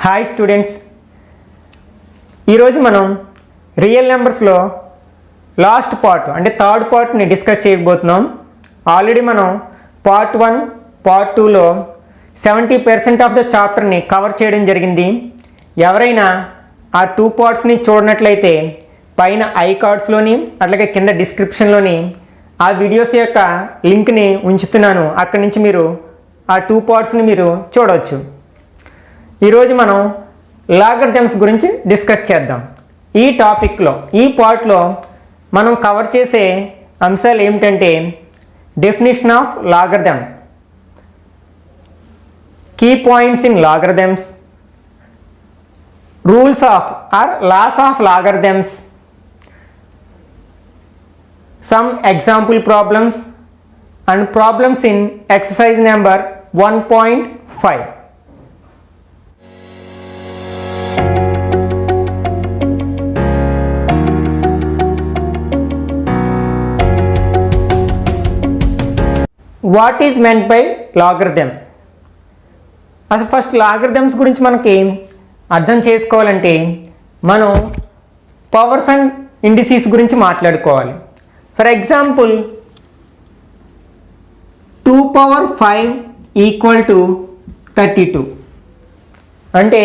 Hi students, ఈరోజు మనం real నెంబర్స్లో last part అంటే థర్డ్ పార్ట్ని డిస్కస్ చేయబోతున్నాం. ఆల్రెడీ మనం పార్ట్ 1, పార్ట్ 2లో 70% ఆఫ్ ద చాప్టర్ని కవర్ చేయడం జరిగింది. ఎవరైనా ఆ 2 పార్ట్స్ని చూడనట్లయితే పైన ఐ కార్డ్స్లోని అట్లాగే కింద డిస్క్రిప్షన్లోని ఆ వీడియోస్ యొక్క లింక్ని ఉంచుతున్నాను. అక్కడి నుంచి మీరు ఆ 2 పార్ట్స్ని మీరు చూడవచ్చు. ఈరోజు మనం లాగరిథమ్స్ గురించి డిస్కస్ చేద్దాం. ఈ టాపిక్లో ఈ పార్ట్లో మనం కవర్ చేసే అంశాలు ఏమిటంటే definition of logarithm, key points in logarithms, rules of or laws of logarithms, some example problems and problems in exercise number 1.5. What is meant by logarithm? అసలు ఫస్ట్ లాగరిథమ్స్ గురించి మనకి అర్థం చేసుకోవాలంటే మనం పవర్స్ అండ్ ఇండిసీస్ గురించి మాట్లాడుకోవాలి. For example 2 power 5 equal to 32 అంటే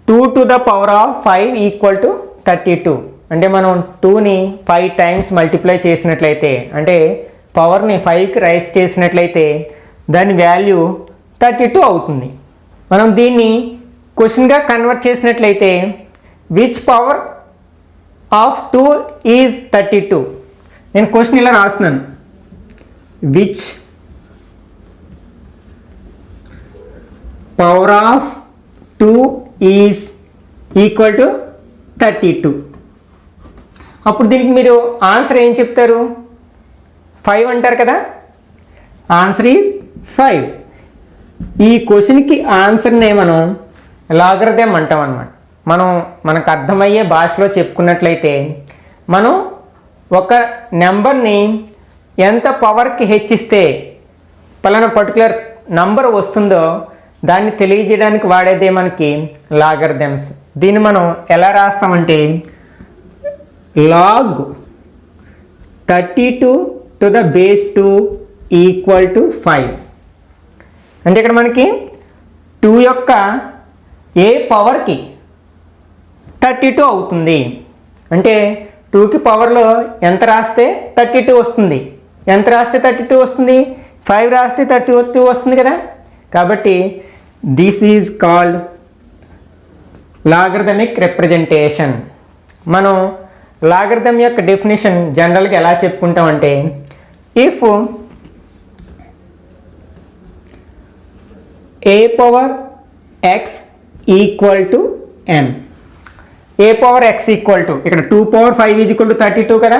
2 to the power of 5 equal to 32 అంటే మనం 2ని 5 టైమ్స్ మల్టిప్లై చేసినట్లయితే అంటే పవర్ని 5కి రైస్ చేసినట్లయితే దాని వాల్యూ 32 అవుతుంది. మనం దీన్ని క్వశ్చన్గా కన్వర్ట్ చేసినట్లయితే విచ్ పవర్ ఆఫ్ 2 ఈజ్ 32. నేను క్వశ్చన్ ఇలా రాస్తున్నాను, which power of 2 is equal to 32. అప్పుడు దీనికి మీరు ఆన్సర్ ఏం చెప్తారు? 5 అంటారు కదా. Answer is 5. ఈ క్వశ్చన్కి ఆన్సర్నే మనం లాగరిథమ్ అంటాం అన్నమాట. మనకు అర్థమయ్యే భాషలో చెప్పుకున్నట్లయితే మనం ఒక నెంబర్ని ఎంత పవర్కి హెచ్చిస్తే పలానా పర్టికులర్ నంబర్ వస్తుందో దాన్ని తెలియజేయడానికి వాడేదే మనకి లాగరిథమ్స్. దీన్ని మనం ఎలా రాస్తామంటే log 32 to the base 2 equal to 5. అంటే ఇక్కడ మనకి 2 యొక్క ఏ పవర్కి 32 అవుతుంది. అంటే 2కి పవర్లో ఎంత రాస్తే 32 వస్తుంది, ఎంత రాస్తే 32 వస్తుంది, 5 రాస్తే 32 వస్తుంది కదా. కాబట్టి this is called logarithmic representation. మనం లాగరిథమ్ యొక్క డెఫినేషన్ జనరల్గా ఎలా చెప్పుకుంటామంటే if a power x equal to n, a power x equal to ఇక్కడ 2 power 5 ఈజ్ ఈక్వల్ టు 32 కదా.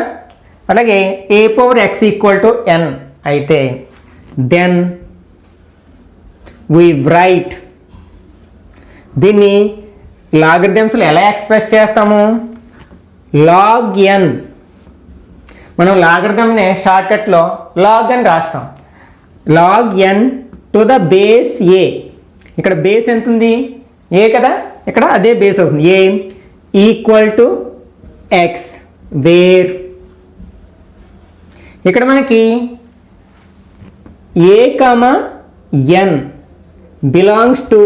అలాగే a power x equal to n అయితే దెన్ వి రైట్ దీన్ని లాగరిథమ్స్లో ఎలా ఎక్స్ప్రెస్ చేస్తాము? Log n. మనం లాగరిథమ్ని షార్ట్కట్లో లాగ్ అని రాస్తాం. Log n to the base a. ఇక్కడ బేస్ ఎంత ఉంది? ఏ కదా, ఇక్కడ అదే బేస్ అవుతుంది. A equal to x where ఇక్కడ మనకి a comma n belongs to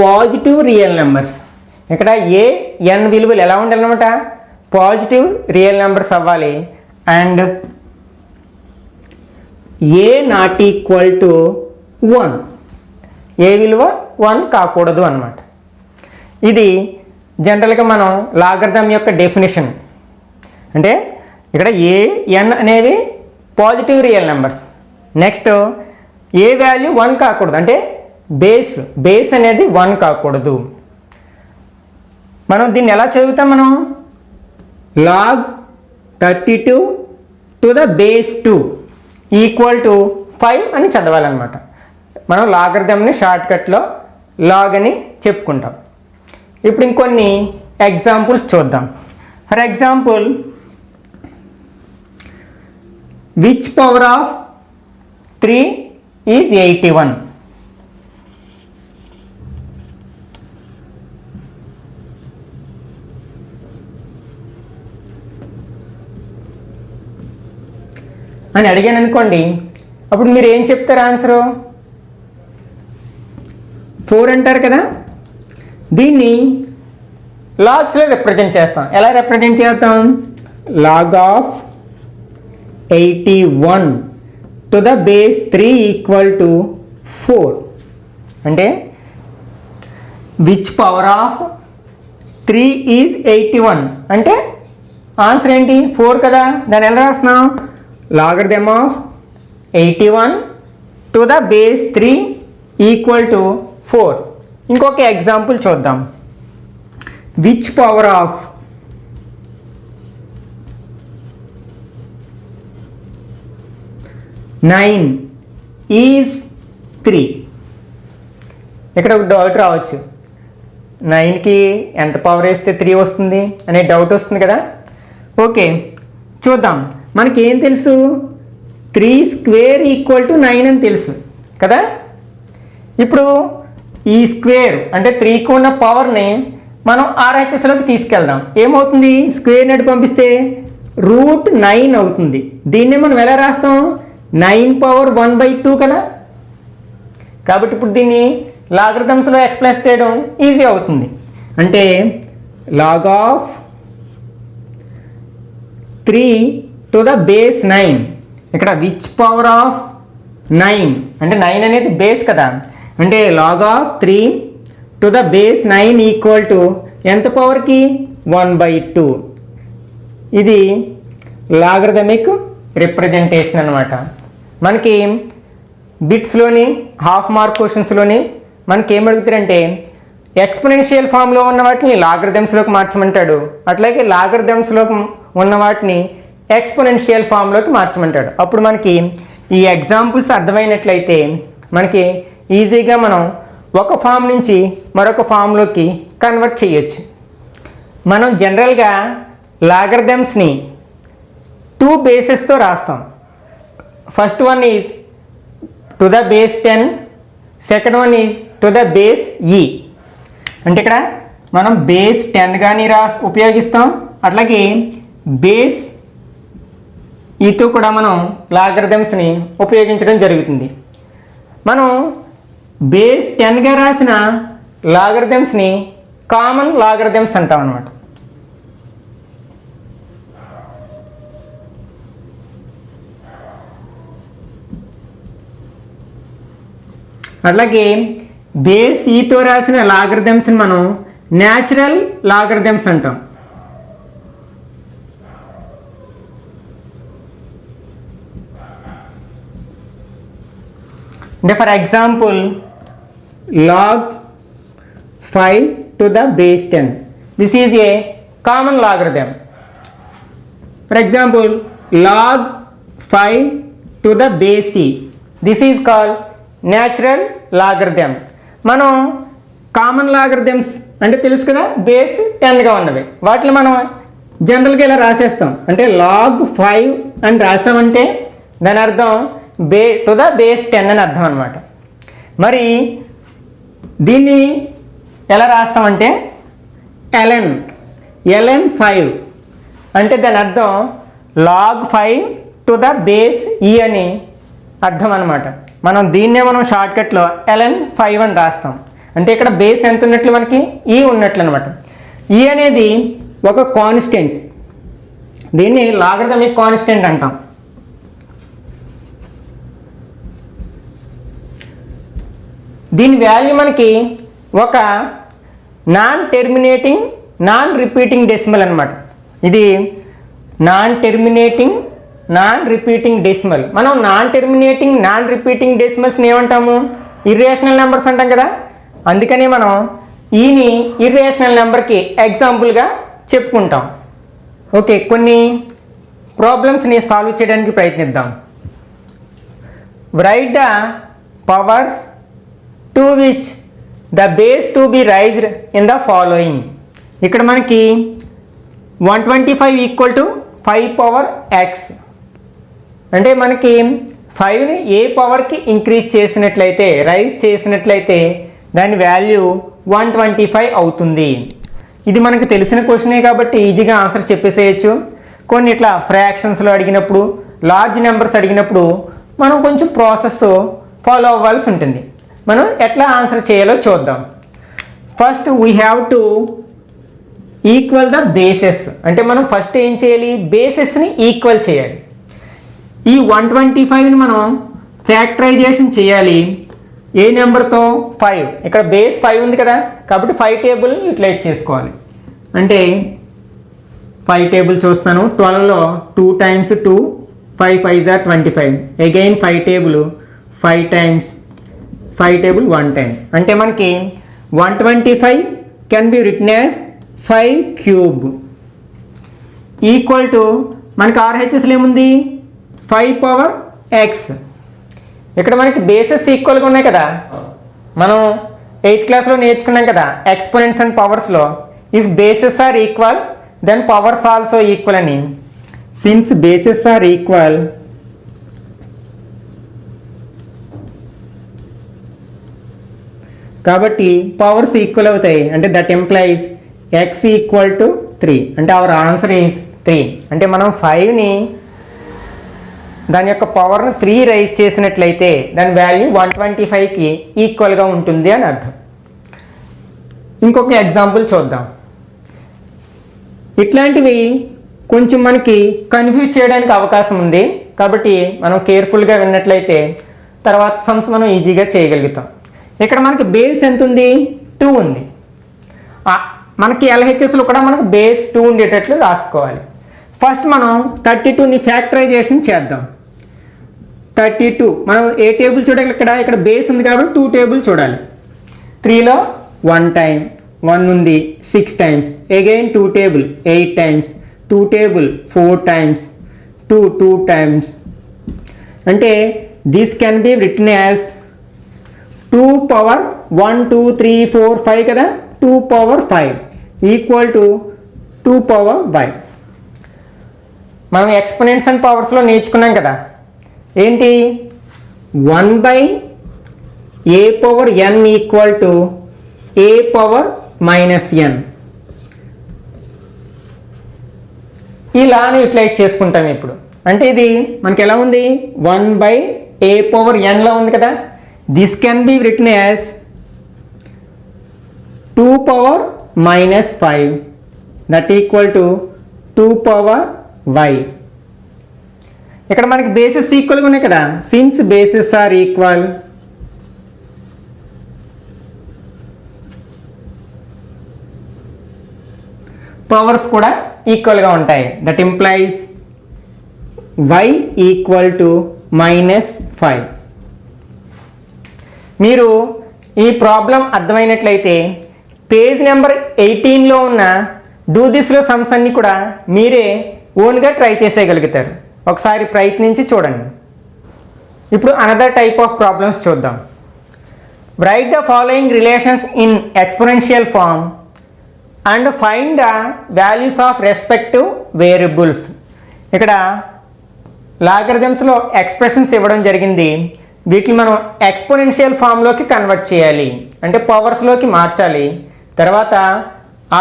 positive real numbers. ఇక్కడ ఏ ఎన్ విలువలు ఎలా ఉండాలన్నమాట? పాజిటివ్ రియల్ నెంబర్స్ అవ్వాలి. And a not equal to 1, a విలువ 1 కాకూడదు అన్నమాట. ఇది జనరల్గా మనం లాగరిథమ్ యొక్క డెఫినేషన్. అంటే ఇక్కడ ఏ ఎన్ అనేవి పాజిటివ్ రియల్ నెంబర్స్. నెక్స్ట్ ఏ వాల్యూ 1 కాకూడదు, అంటే బేస్ అనేది 1 కాకూడదు. మనం దీన్ని ఎలా చదువుతాం? మనం log 32 to the base 2 equal to 5 అని చదవాలన్నమాట. మనం లాగరిథమ్ని షార్ట్కట్లో లాగ్ అని చెప్పుకుంటాం. ఇప్పుడు ఇంకొన్ని ఎగ్జాంపుల్స్ చూద్దాం. For example which power of 3 is 81. అని అడిగాను అనుకోండి, అప్పుడు మీరు ఏం చెప్తారు ఆన్సరు? 4 అంటారు కదా. దీన్ని లాగ్స్లో రిప్రజెంట్ చేస్తాం. ఎలా రిప్రజెంట్ చేస్తాం? Log of 81 to the base 3 equal to 4. అంటే విచ్ పవర్ ఆఫ్ 3 ఈజ్ 81 అంటే ఆన్సర్ ఏంటి? 4 కదా. దాన్ని ఎలా రాస్తున్నాం? Logarithm of 81 to the base 3 equal to 4. ఇంకొక ఎగ్జాంపుల్ చూద్దాం. Which power of 9 is 3. ఇక్కడ ఒక డౌట్ రావచ్చు, 9కి ఎంత పవర్ వేస్తే 3 వస్తుంది అనే డౌట్ వస్తుంది కదా. ఓకే, చూద్దాం. మనకి ఏం తెలుసు? 3 స్క్వేర్ ఈక్వల్ టు 9 అని తెలుసు కదా. ఇప్పుడు ఈ స్క్వేర్ అంటే 3కి ఉన్న పవర్ని మనం RHSలోకి తీసుకెళ్దాం. ఏమవుతుంది? స్క్వేర్ నడి పంపిస్తే √9 అవుతుంది. దీన్ని మనం ఎలా రాస్తాం? 9 పవర్ 1/2 కదా. కాబట్టి ఇప్పుడు దీన్ని లాగరిథమ్స్లో ఎక్స్ప్రెస్ చేయడం ఈజీ అవుతుంది. అంటే log of 3 to the base 9. ఇక్కడ విచ్ పవర్ ఆఫ్ 9 అంటే 9 అనేది బేస్ కదా. అంటే log of 3 to the base 9 equal to ఎంత పవర్కి? 1/2. ఇది లాగరిథమిక్ రిప్రజెంటేషన్ అనమాట. మనకి బిట్స్లోని హాఫ్ మార్క్ క్వశ్చన్స్లోని మనకి ఏం అడుగుతారంటే ఎక్స్పోనెన్షియల్ ఫామ్లో ఉన్న వాటిని లాగరిథమ్స్లోకి మార్చమంటాడు, అట్లాగే లాగరిథమ్స్లోకి ఉన్న వాటిని ఎక్స్పోనెన్షియల్ ఫామ్లోకి మార్చమంటాడు. అప్పుడు మనకి ఈ ఎగ్జాంపుల్స్ అర్థమైనట్లయితే మనకి ఈజీగా మనం ఒక ఫామ్ నుంచి మరొక ఫామ్లోకి కన్వర్ట్ చేయొచ్చు. మనం జనరల్గా లాగరిథమ్స్ని 2 బేసెస్తో రాస్తాం. First one is to the base 10, second one is to the base E. అంటే ఇక్కడ మనం బేస్ 10 కానీ ఉపయోగిస్తాం, అట్లాగే బేస్ ఈతో కూడా మనం లాగరిథమ్స్ని ఉపయోగించడం జరుగుతుంది. మనం బేస్ 10గా రాసిన లాగరిథమ్స్ని కామన్ లాగరిథమ్స్ అంటాం అన్నమాట. అట్లాగే బేస్ ఈతో రాసిన లాగరిథమ్స్ని మనం న్యాచురల్ లాగరిథమ్స్ అంటాం. అంటే for example log 5 to the base 10, this is a common logarithm. For example log 5 to the base E, this is called natural logarithm. మనం కామన్ లాగరిథమ్స్ అంటే తెలుసు కదా, బేస్ 10గా ఉన్నవి, వాటిని మనం జనరల్గా ఇలా రాసేస్తాం. అంటే లాగ్ 5 అని రాసామంటే దాని అర్థం టు ద బేస్ 10 అని అర్థం అనమాట. మరి దీన్ని ఎలా రాస్తామంటే ln 5 అంటే దాని అర్థం log 5 to the base E అని అర్థం అనమాట. మనం దీన్నే మనం షార్ట్కట్లో ln 5 అని రాస్తాం. అంటే ఇక్కడ బేస్ ఎంత ఉన్నట్లు? మనకి E ఉన్నట్లు అనమాట. E అనేది ఒక కాన్స్టెంట్, దీన్ని లాగరిథమిక్ కాన్స్టెంట్ అంటాం. దీని వాల్యూ మనకి ఒక non terminating non repeating decimal అనమాట. ఇది non terminating non repeating decimal. మనం నాన్ టెర్మినేటింగ్ నాన్ రిపీటింగ్ డెసిమల్స్ని ఏమంటాము? ఇర్రేషనల్ నెంబర్స్ అంటాం కదా. అందుకని మనం ఈని ఇర్రేషనల్ నెంబర్కి ఎగ్జాంపుల్గా చెప్పుకుంటాం. ఓకే, కొన్ని ప్రాబ్లమ్స్ని సాల్వ్ చేయడానికి ప్రయత్నిద్దాం. Right the powers to which the base to be raised in the following. ఇక్కడ మనకి 125 ఈక్వల్ టు 5 పవర్ x. అంటే మనకి 5ని ఏ పవర్కి ఇంక్రీజ్ చేసినట్లయితే, రైజ్ చేసినట్లయితే దాని వాల్యూ 125 అవుతుంది. ఇది మనకు తెలిసిన క్వశ్చనే కాబట్టి ఈజీగా ఆన్సర్ చెప్పేసేయచ్చు. కొన్ని ఇట్లా ఫ్రాక్షన్స్లో అడిగినప్పుడు లార్జ్ నెంబర్స్ అడిగినప్పుడు మనం కొంచెం ప్రాసెస్ ఫాలో అవ్వాల్సి ఉంటుంది. మనం ఎట్లా ఆన్సర్ చేయాలో చూద్దాం. First we have to equal the bases. అంటే మనం ఫస్ట్ ఏం చేయాలి, బేసెస్ని ఈక్వల్ చేయాలి. ఈ 125ని మనం ఫ్యాక్టరైజేషన్ చేయాలి. ఏ నెంబర్తో? 5. ఇక్కడ బేస్ 5 ఉంది కదా, కాబట్టి 5 టేబుల్ని యూటిలైజ్ చేసుకోవాలి. అంటే 5 టేబుల్ చూస్తున్నాను. 12లో 2 times 2, 5 5s are 25. Again 5 table, 5 times 5 table 1 time. అంటే మనకి 125 can be written as 5 cube equal to మనకి RHSలో ఏముంది, 5 power x. ఇక్కడ మనకి బేసెస్ ఈక్వల్గా ఉన్నాయి కదా, మనం 8th క్లాస్లో నేర్చుకున్నాం కదా ఎక్స్పోనెంట్స్ అండ్ పవర్స్లో. If bases are equal then powers also equal అని. సిన్స్ బేసెస్ ఆర్ ఈక్వల్ కాబట్టి పవర్స్ ఈక్వల్ అవుతాయి. అంటే that implies x equal to 3. అంటే అవర్ ఆన్సర్ ఈజ్ 3. అంటే మనం 5ని దాని యొక్క పవర్ను 3 రైజ్ చేసినట్లయితే దాని వాల్యూ 125కి ఈక్వల్గా ఉంటుంది అని అర్థం. ఇంకొక ఎగ్జాంపుల్ చూద్దాం. ఇట్లాంటివి కొంచెం మనకి కన్ఫ్యూజ్ చేయడానికి అవకాశం ఉంది, కాబట్టి మనం కేర్ఫుల్గా విన్నట్లయితే తర్వాత సమ్స్ మనం ఈజీగా చేయగలుగుతాం. ఇక్కడ మనకి బేస్ ఎంత ఉంది, 2 ఉంది. మనకి LHSలో కూడా మనకు బేస్ 2 ఉండేటట్లు రాసుకోవాలి. ఫస్ట్ మనం 32ని ఫ్యాక్టరైజేషన్ చేద్దాం. 32 మనం ఏ టేబుల్ చూడాలి, ఇక్కడ బేస్ ఉంది కాబట్టి 2 టేబుల్ చూడాలి. 3లో 1 time 1 ఉంది, 6 times. Again 2 table 8 times, 2 table 4 times, 2 times. అంటే this can be written as 2 power 1 2 3 4 5 కదా, 2 power 5 ఈక్వల్ టు 2 power 5. మనం ఎక్స్పోనెంట్స్ అండ్ పవర్స్లో నేర్చుకున్నాం కదా, ఏంటి 1/a power n equal to a power -n. ఇలానే యూటిలైజ్ చేసుకుంటాం ఇప్పుడు. అంటే ఇది మనకి ఎలా ఉంది, 1/a power n లా ఉంది కదా. This can be written as 2 power -5 that equal to 2 power y. ఇక్కడ మనకి బేసెస్ ఈక్వల్గా ఉన్నాయి కదా, since bases are equal powers కూడా ఈక్వల్గా ఉంటాయి. That implies y equal to -5. మీరు ఈ ప్రాబ్లం అర్థమైనట్లయితే పేజ్ నెంబర్ 18లో ఉన్న డూ దిస్లో సమ్స్ అన్ని కూడా మీరే ఓన్గా ట్రై చేసేయగలుగుతారు. ఒకసారి ప్రయత్నించి చూడండి. ఇప్పుడు అనదర్ టైప్ ఆఫ్ ప్రాబ్లమ్స్ చూద్దాం. Write the following relations in exponential form and find the values of respective variables. ఇక్కడ లాగరిథమ్స్లో ఎక్స్ప్రెషన్స్ ఇవ్వడం జరిగింది. వీటిని మనం ఎక్స్పోనెన్షియల్ ఫామ్లోకి కన్వర్ట్ చేయాలి, అంటే పవర్స్లోకి మార్చాలి. తర్వాత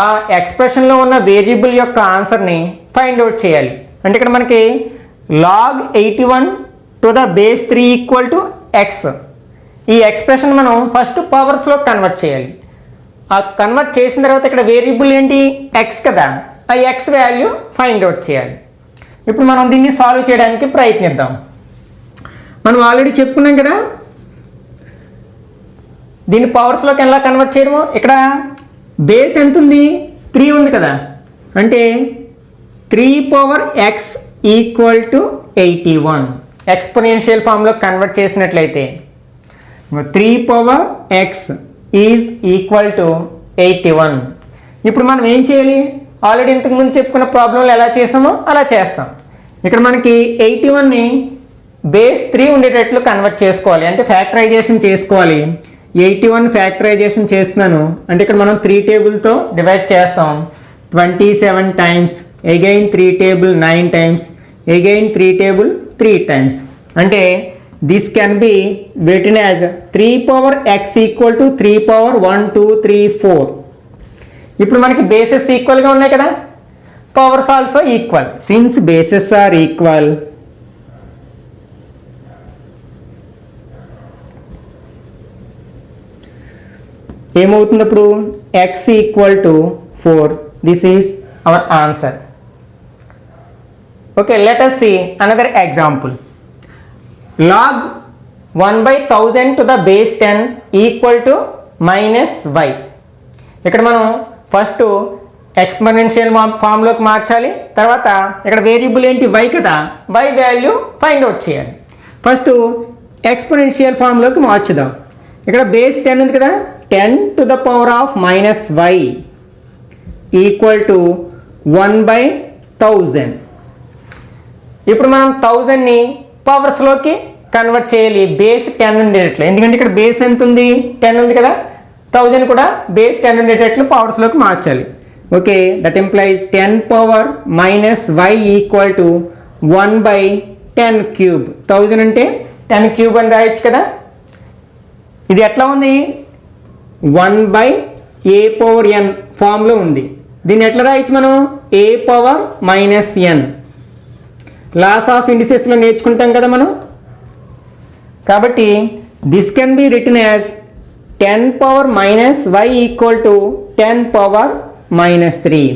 ఆ ఎక్స్ప్రెషన్లో ఉన్న వేరియబుల్ యొక్క ఆన్సర్ని ఫైండ్ అవుట్ చేయాలి. అంటే ఇక్కడ మనకి log 81 to the base 3 equal to x. ఈ ఎక్స్ప్రెషన్ మనం ఫస్ట్ పవర్స్లో కన్వర్ట్ చేయాలి. ఆ కన్వర్ట్ చేసిన తర్వాత ఇక్కడ వేరియబుల్ ఏంటి, x కదా, ఆ x వాల్యూ ఫైండ్ అవుట్ చేయాలి. ఇప్పుడు మనం దీన్ని సాల్వ్ చేయడానికి ప్రయత్నిద్దాం. మనం ఆల్రెడీ చెప్పుకున్నాం కదా దీన్ని పవర్స్లోకి ఎలా కన్వర్ట్ చేయడము. ఇక్కడ బేస్ ఎంత ఉంది, 3 ఉంది కదా, అంటే 3 power x equal to 81. Exponential ఫామ్లో కన్వర్ట్ చేసినట్లయితే 3 power x is equal to 81. ఇప్పుడు మనం ఏం చేయాలి, ఆల్రెడీ ఇంతకుముందు చెప్పుకున్న ప్రాబ్లంలో ఎలా చేసామో అలా చేస్తాం. ఇక్కడ మనకి 81ని బేస్ 3 ఉండేటట్లు కన్వర్ట్ చేసుకోవాలి, అంటే ఫ్యాక్టరైజేషన్ చేసుకోవాలి. 81 ఫ్యాక్టరైజేషన్ చేస్తున్నాను అంటే ఇక్కడ మనం 3 టేబుల్తో డివైడ్ చేస్తాం. 27 times, again 3 table 9 times, again 3 table 3 times. అంటే this can be written as 3 power x equal to 3 power 1 2 3 4. ఇప్పుడు మనకి బేసెస్ ఈక్వల్గా ఉన్నాయి కదా, powers also equal. Since bases are equal ఏమవుతుంది అప్పుడు x equal to 4. This is our answer. Okay, let us see another example. log 1/1000 to the base 10 equal to -y. ఇక్కడ మనం first exponential ఫామ్లోకి మార్చాలి. తర్వాత ఇక్కడ వేరియబుల్ ఏంటి y కదా, y value find out చేయాలి. ఫస్ట్ ఎక్స్పోనెన్షియల్ ఫామ్లోకి మార్చుదాం. ఇక్కడ బేస్ 10 ఉంది కదా, 10 to the power of -y equal to 1/1000. ఇప్పుడు మనం 1000ని పవర్స్లోకి కన్వర్ట్ చేయాలి బేస్ 10 ఉండేటట్లు. ఎందుకంటే ఇక్కడ బేస్ ఎంత ఉంది, 10 ఉంది కదా, 1000 కూడా బేస్ 10 ఉండేటట్లు పవర్స్లోకి మార్చాలి. Okay, that implies 10 power -y equal to 1/10 cube. 1000 అంటే 10 క్యూబ్ అని రాయొచ్చు కదా. ఇది ఎట్లా ఉంది, 1/a⁻n ఫామ్లో ఉంది. దీన్ని ఎట్లా రాయొచ్చు మనం, a⁻−n. లాస్ ఆఫ్ ఇండిసెస్లో నేర్చుకుంటాం కదా మనం. కాబట్టి this can be written as 10 power -y equal to 10 power -3.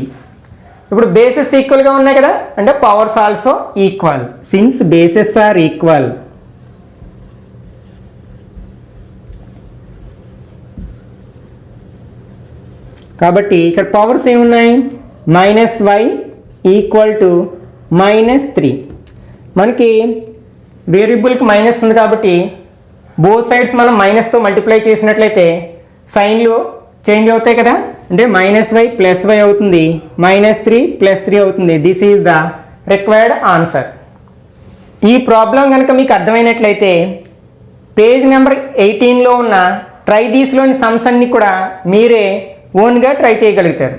ఇప్పుడు బేసెస్ ఈక్వల్గా ఉన్నాయి కదా, అంటే powers also equal. Since bases are equal, కాబట్టి ఇక్కడ పవర్స్ ఏమున్నాయి, -y ఈక్వల్ టు -3. మనకి వేరియబుల్కి మైనస్ ఉంది కాబట్టి బోత్ సైడ్స్ మనం మైనస్తో మల్టిప్లై చేసినట్లయితే సైన్లు చేంజ్ అవుతాయి కదా, అంటే -y +y అవుతుంది, -3 +3 అవుతుంది. This is the required answer. ఈ ప్రాబ్లం కనుక మీకు అర్థమైనట్లయితే పేజ్ నెంబర్ 18లో ఉన్న ట్రై దీస్లోని సమ్స్ అన్ని కూడా మీరే ఓన్గా ట్రై చేయగలుగుతారు.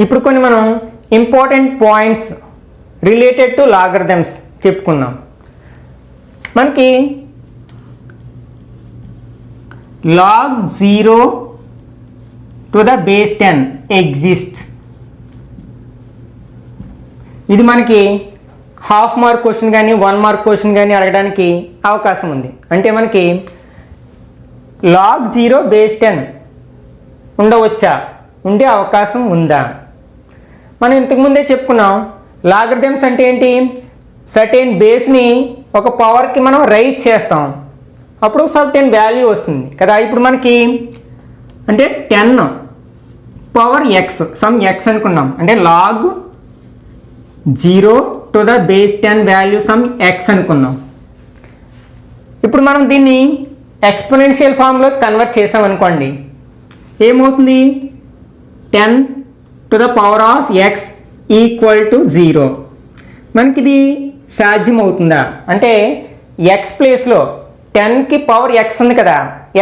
ఇప్పుడు కొన్ని మనం important points related to logarithms చెప్పుకుందాం. మనకి log 0 to the base 10 exists. ఇది మనకి హాఫ్ మార్క్ క్వశ్చన్ కానీ 1 మార్క్ క్వశ్చన్ కానీ అడగడానికి అవకాశం ఉంది. అంటే మనకి log 0 base 10 ఉండవచ్చా, ఉండే అవకాశం ఉందా? మనం ఇంతకుముందే చెప్పుకున్నాం లాగరిథమ్స్ అంటే ఏంటి, సర్టెన్ బేస్ని ఒక పవర్కి మనం రైజ్ చేస్తాం, అప్పుడు సర్టెన్ వాల్యూ వస్తుంది కదా. ఇప్పుడు మనకి అంటే 10 power x సమ్ x అనుకున్నాం, అంటే log 0 to the base 10 value some x అనుకున్నాం. ఇప్పుడు మనం దీన్ని ఎక్స్పోనెన్షియల్ ఫామ్లో కన్వర్ట్ చేసామనుకోండి, ఏమవుతుంది, 10 to the power of x equal to 0. మనకి ఇది సాధ్యం అవుతుందా అంటే x ప్లేస్లో 10కి పవర్ x ఉంది కదా,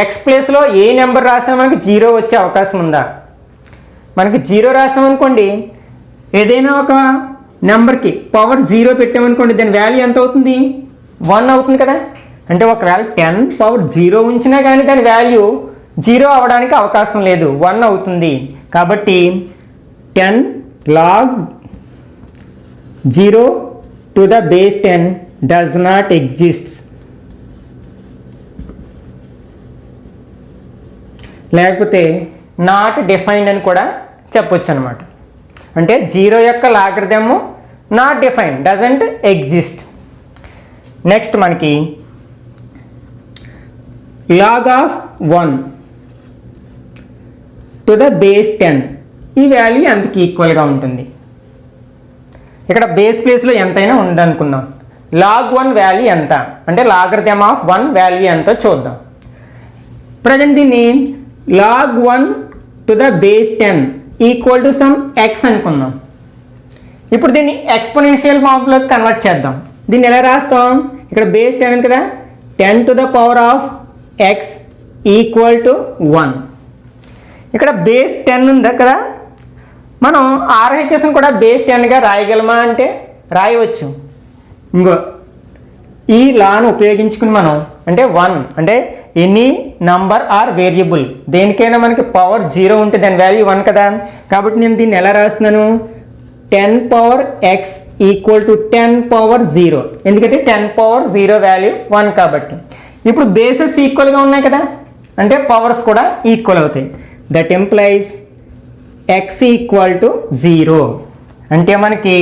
x ప్లేస్లో ఏ నెంబర్ రాసినా మనకి 0 వచ్చే అవకాశం ఉందా? మనకి 0 రాసామనుకోండి, ఏదైనా ఒక నెంబర్కి పవర్ 0 పెట్టామనుకోండి, దాని వాల్యూ ఎంత అవుతుంది, 1 అవుతుంది కదా. అంటే ఒకవేళ 10 power 0 ఉంచినా కానీ దాని వాల్యూ 0 అవ్వడానికి అవకాశం లేదు, 1 అవుతుంది. కాబట్టి 10 log 0 to the base 10 does not exist. లేకపోతే నాట్ డిఫైన్డ్ అని కూడా చెప్పొచ్చు అనమాట. అంటే 0 యొక్క logarithm not defined, doesn't exist. Next మనకి log of 1 to the base 10 ఈ వాల్యూ ఎంతకి ఈక్వల్గా ఉంటుంది? ఇక్కడ బేస్ ప్లేస్లో ఎంతైనా ఉందనుకుందాం. log 1 వాల్యూ ఎంత అంటే లాగరిథమ్ ఆఫ్ 1 వాల్యూ ఎంతో చూద్దాం. ప్రజెంట్ దీన్ని log 1 to the base 10 equal to some x అనుకుందాం. ఇప్పుడు దీన్ని ఎక్స్పోనెన్షియల్ ఫామ్లోకి కన్వర్ట్ చేద్దాం. దీన్ని ఎలా రాస్తాం, ఇక్కడ బేస్ 10 ఉంది కదా, 10 to the power of x equal to 1. ఇక్కడ బేస్ 10 ఉంది కదా, మనం RHSని కూడా బేస్ 10గా రాయగలమా అంటే రాయవచ్చు. ఇంకో ఈ లాను ఉపయోగించుకుని మనం అంటే 1 అంటే ఎనీ నంబర్ ఆర్ వేరియబుల్ దేనికైనా మనకి పవర్ 0 ఉంటే దాని వాల్యూ 1 కదా. కాబట్టి నేను దీన్ని ఎలా రాస్తున్నాను, 10 power x equal to 10 power 0, ఎందుకంటే 10 power 0 వాల్యూ 1 కాబట్టి. ఇప్పుడు బేసెస్ ఈక్వల్గా ఉన్నాయి కదా, అంటే పవర్స్ కూడా ఈక్వల్ అవుతాయి. That implies x equal to 0. అంటే మనకి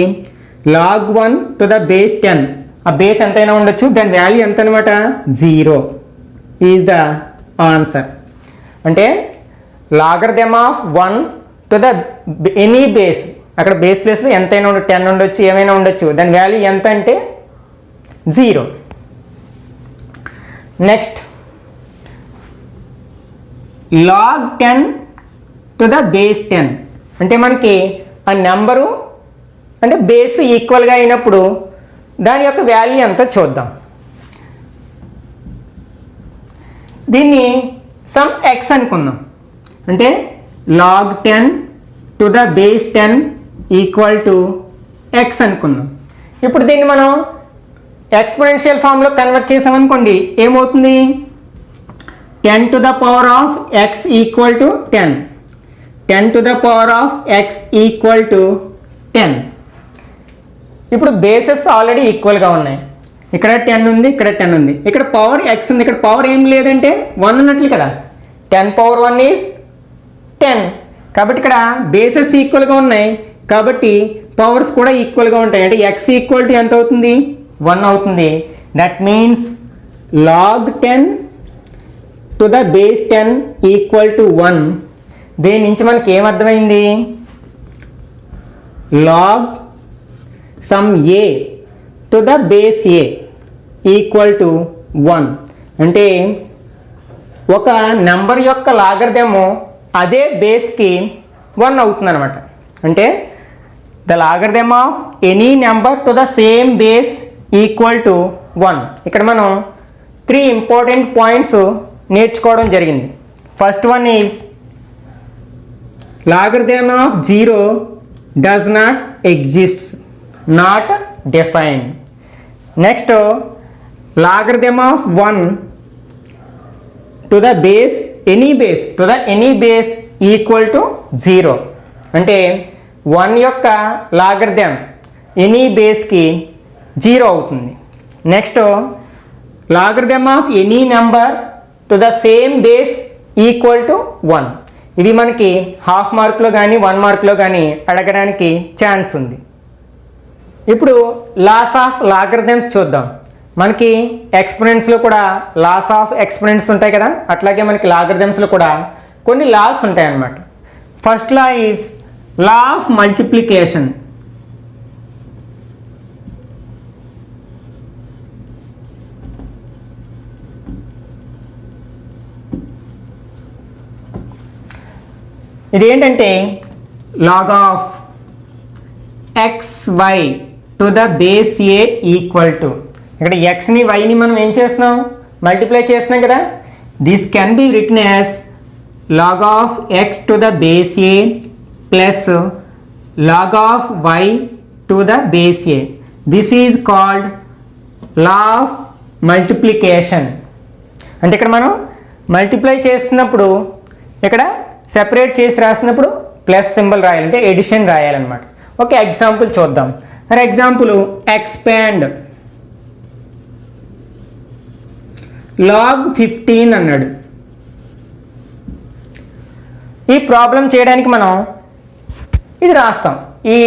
log 1 టు ద బేస్ 10, ఆ బేస్ ఎంతైనా ఉండొచ్చు, దాని వాల్యూ ఎంత అనమాట 0 ఈజ్ ద ఆన్సర్. అంటే logarithm of 1 to the any base, అక్కడ బేస్ ప్లేస్లో ఎంతైనా ఉండొచ్చు, 10 ఉండొచ్చు, ఏమైనా ఉండొచ్చు, దాని వాల్యూ ఎంత అంటే 0. Next log 10 to the base 10 అంటే మనకి ఆ నెంబరు అంటే బేస్ ఈక్వల్గా అయినప్పుడు దాని యొక్క వాల్యూ ఎంతో చూద్దాం. దీన్ని సమ్ x అనుకుందాం. అంటే log 10 to the base 10 equal to x అనుకుందాం. ఇప్పుడు దీన్ని మనం ఎక్స్పోనెన్షియల్ ఫామ్లో కన్వర్ట్ చేసామనుకోండి, ఏమవుతుంది 10 to the power of x equal to 10, 10 to the power of x equal to 10. ఇప్పుడు బేసెస్ ఆల్రెడీ ఈక్వల్గా ఉన్నాయి, ఇక్కడ 10 ఉంది, ఇక్కడ 10 ఉంది, ఇక్కడ పవర్ x ఉంది, ఇక్కడ పవర్ ఏం లేదంటే 1 ఉన్నట్లు కదా, 10 పవర్ 1 ఈజ్ 10. కాబట్టి ఇక్కడ బేసెస్ ఈక్వల్గా ఉన్నాయి కాబట్టి పవర్స్ కూడా ఈక్వల్గా ఉంటాయి. అంటే x ఈక్వల్ టు ఎంత అవుతుంది 1 అవుతుంది. That means log 10 to the base 10 equal to 1. దీని నుంచి మనకి ఏమర్థమైంది, log some a to the base a equal to 1. అంటే ఒక నెంబర్ యొక్క లాగరిథమ్ అదే బేస్కి 1 అవుతుంది అనమాట. అంటే the logarithm of any number to the same base equal to 1. ఇక్కడ మనం 3 ఇంపార్టెంట్ పాయింట్స్ నేర్చుకోవడం జరిగింది. First one is logarithm of 0 does not exists, not defined. Next logarithm of 1 to the base any base equal to 0. అంటే 1 యొక్క logarithm any బేస్కి 0 అవుతుంది. Next logarithm of any number to the same base equal to 1. ఇవి మనకి half మార్క్లో కానీ 1 మార్క్లో కానీ అడగడానికి chance ఉంది. ఇప్పుడు లాస్ ఆఫ్ లాగరిథమ్స్ చూద్దాం. మనకి ఎక్స్పోనెంట్స్లో కూడా లాస్ ఆఫ్ ఎక్స్పోనెంట్స్ ఉంటాయి కదా, అట్లాగే మనకి లాగరిథమ్స్లో కూడా కొన్ని లాస్ ఉంటాయి అన్నమాట. First law is law of multiplication. ఇది ఏంటంటే log of xy to the base a equal to, ఇక్కడ xని yని మనం ఏం చేస్తున్నాం మల్టిప్లై చేస్తున్నాం కదా, this can be written as log of x to the base a plus log of y to the base a. This is called law of multiplication. అంటే ఇక్కడ మనం మల్టిప్లై చేస్తున్నప్పుడు ఇక్కడ సెపరేట్ చేసి రాసినప్పుడు ప్లస్ సింబల్ రాయాలంటే ఎడిషన్ రాయాలన్నమాట. ఒక example చూద్దాం. ఫర్ ఎగ్జాంపుల్ ఎక్స్పాండ్ log 15 అన్నాడు. ఈ ప్రాబ్లం చేయడానికి మనం ఇది రాస్తాం, ఈ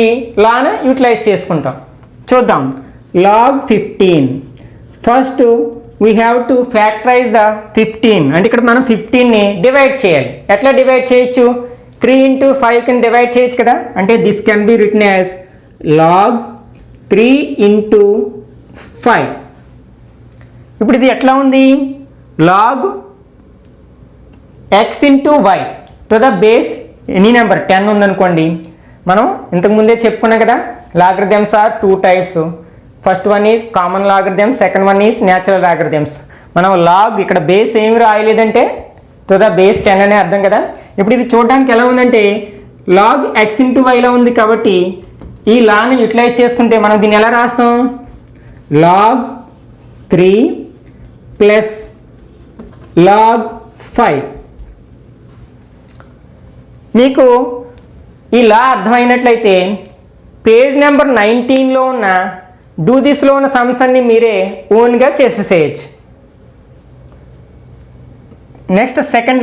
లాను యూటిలైజ్ చేసుకుంటాం. చూద్దాం. log 15 first we have to factorise the 15. అంటే ఇక్కడ మనం 15ని డివైడ్ చేయాలి. ఎట్లా డివైడ్ చేయొచ్చు, 3 into 5 కింద డివైడ్ చేయొచ్చు కదా. అంటే this can be written as log 3 into 5. ఇప్పుడు ఇది ఎట్లా ఉంది, log x into y to the base any number 10 ఉందనుకోండి. మనం ఇంతకుముందే చెప్పుకున్నాం కదా, logarithms are 2 types. First one is common logarithms, second one is natural logarithms. మనం లాగ్ ఇక్కడ బేస్ ఏమి రాయలేదంటే టు ద బేస్ 10 అనే అర్థం కదా. ఇప్పుడు ఇది చూడడానికి ఎలా ఉందంటే log x into yలో ఉంది కాబట్టి ఈ లాని యూటిలైజ్ చేసుకుంటే మనం దీన్ని ఎలా రాస్తాం, log 3 ప్లస్ log 5. మీకు ఈ లా అర్థమైనట్లయితే పేజ్ నెంబర్ 19లో ఉన్న డూ దిస్లో ఉన్న సమ్స్ అన్ని మీరే ఓన్గా చేసేసేయచ్చు. Next second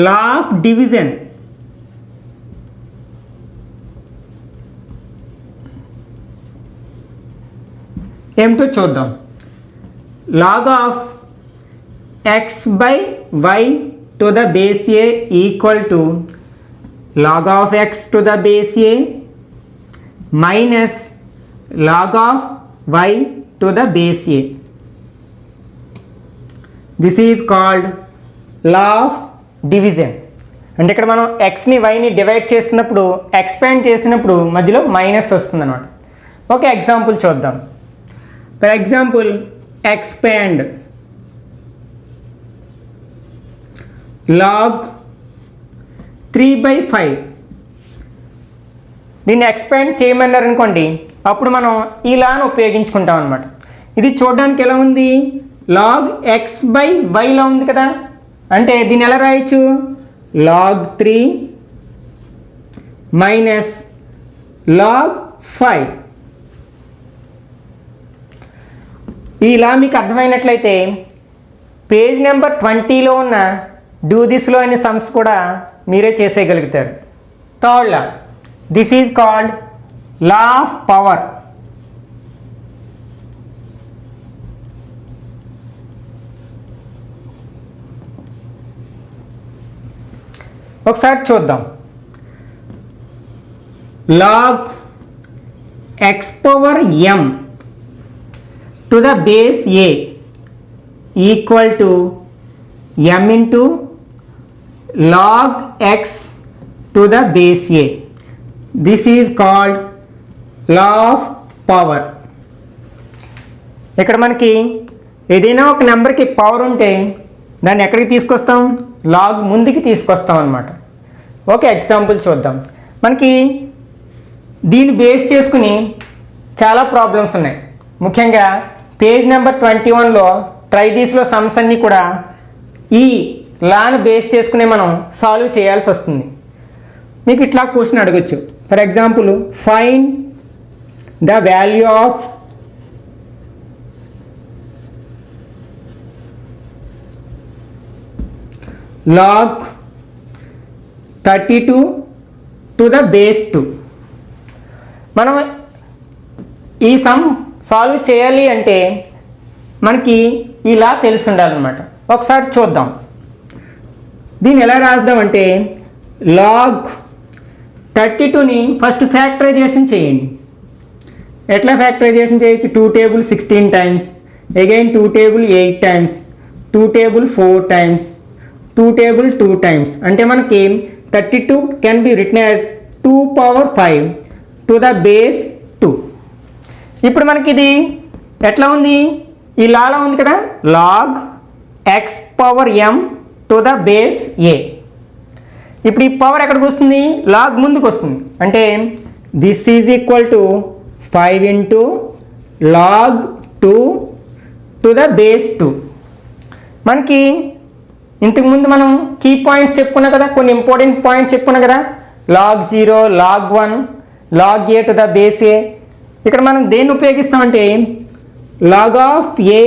law of division. ఏమిటో చూద్దాం. Log of x by y to the base a equal to log of x to the base a minus log of y to the base a. This is called law of division. అంటే ఇక్కడ మనం xని yని divide చేస్తున్నప్పుడు expand చేసినప్పుడు మధ్యలో minus వస్తుంది అన్నమాట. ఒక ఎగ్జాంపుల్ చూద్దాం. For example expand log 3/5. దీన్ని ఎక్స్పాండ్ చేయమన్నారు అనుకోండి, అప్పుడు మనం ఈ లాను ఉపయోగించుకుంటాం అనమాట. ఇది చూడడానికి ఎలా ఉంది? లాగ్ x/yలా ఉంది కదా. అంటే దీన్ని ఎలా రాయొచ్చు? log 3 minus log 5. ఈ లా మీకు అర్థమైనట్లయితే పేజ్ నెంబర్ 20లో ఉన్న డూ దిస్లో అనే సమ్స్ కూడా మీరే చేసేయగలుగుతారు. Third law, this is called law of power. ఒకసారి చూద్దాం. Log x power m to the base a equal to m into log x to the base a. This is called law of power. ఇక్కడ మనకి ఏదైనా ఒక నెంబర్కి power ఉంటే దాన్ని ఎక్కడికి తీసుకొస్తాం? లాగ్ ముందుకి తీసుకొస్తాం అన్నమాట. ఓకే, ఎగ్జాంపుల్ చూద్దాం. మనకి దీన్ని బేస్ చేసుకుని చాలా ప్రాబ్లమ్స్ ఉన్నాయి. ముఖ్యంగా పేజ్ నెంబర్ 21లో ట్రై దిస్లో సమ్స్ అన్నీ కూడా ఈ లాను బేస్ చేసుకునే మనం సాల్వ్ చేయాల్సి వస్తుంది. మీకు ఇట్లా క్వశ్చన్ అడగచ్చు. For example, find the value of log 32 to the base 2. మనం ఈ సమ్ సాల్వ్ చేయాలి అంటే మనకి ఇలా తెలిసి ఉండాలన్నమాట. ఒకసారి చూద్దాం. దీన్ని ఎలా రాద్దామంటే లాగ్ 32ని ఫస్ట్ ఫ్యాక్టరైజేషన్ చేయండి. ఎట్లా ఫ్యాక్టరైజేషన్ చేయొచ్చు? 2 table 16 times, again 2 table 8 times, 2 table 4 times, 2 table 2 times. అంటే మనకి 32 can be written as 2 power 5 to the base 2. ఇప్పుడు మనకి ఇది ఎట్లా ఉంది? ఈ లాలా ఉంది కదా, log x power m to the base a. ఇప్పుడు ఈ పవర్ ఎక్కడికి వస్తుంది? లాగ్ ముందుకు వస్తుంది. అంటే this is equal to 5 into log 2 to the base 2. మనకి ఇంతకుముందు మనం కీ పాయింట్స్ చెప్పుకున్నాం కదా, కొన్ని ఇంపార్టెంట్ పాయింట్స్ చెప్పుకున్నాం కదా. Log 0, log 1, log a to the base a. ఇక్కడ మనం దేన్ని ఉపయోగిస్తామంటే log of a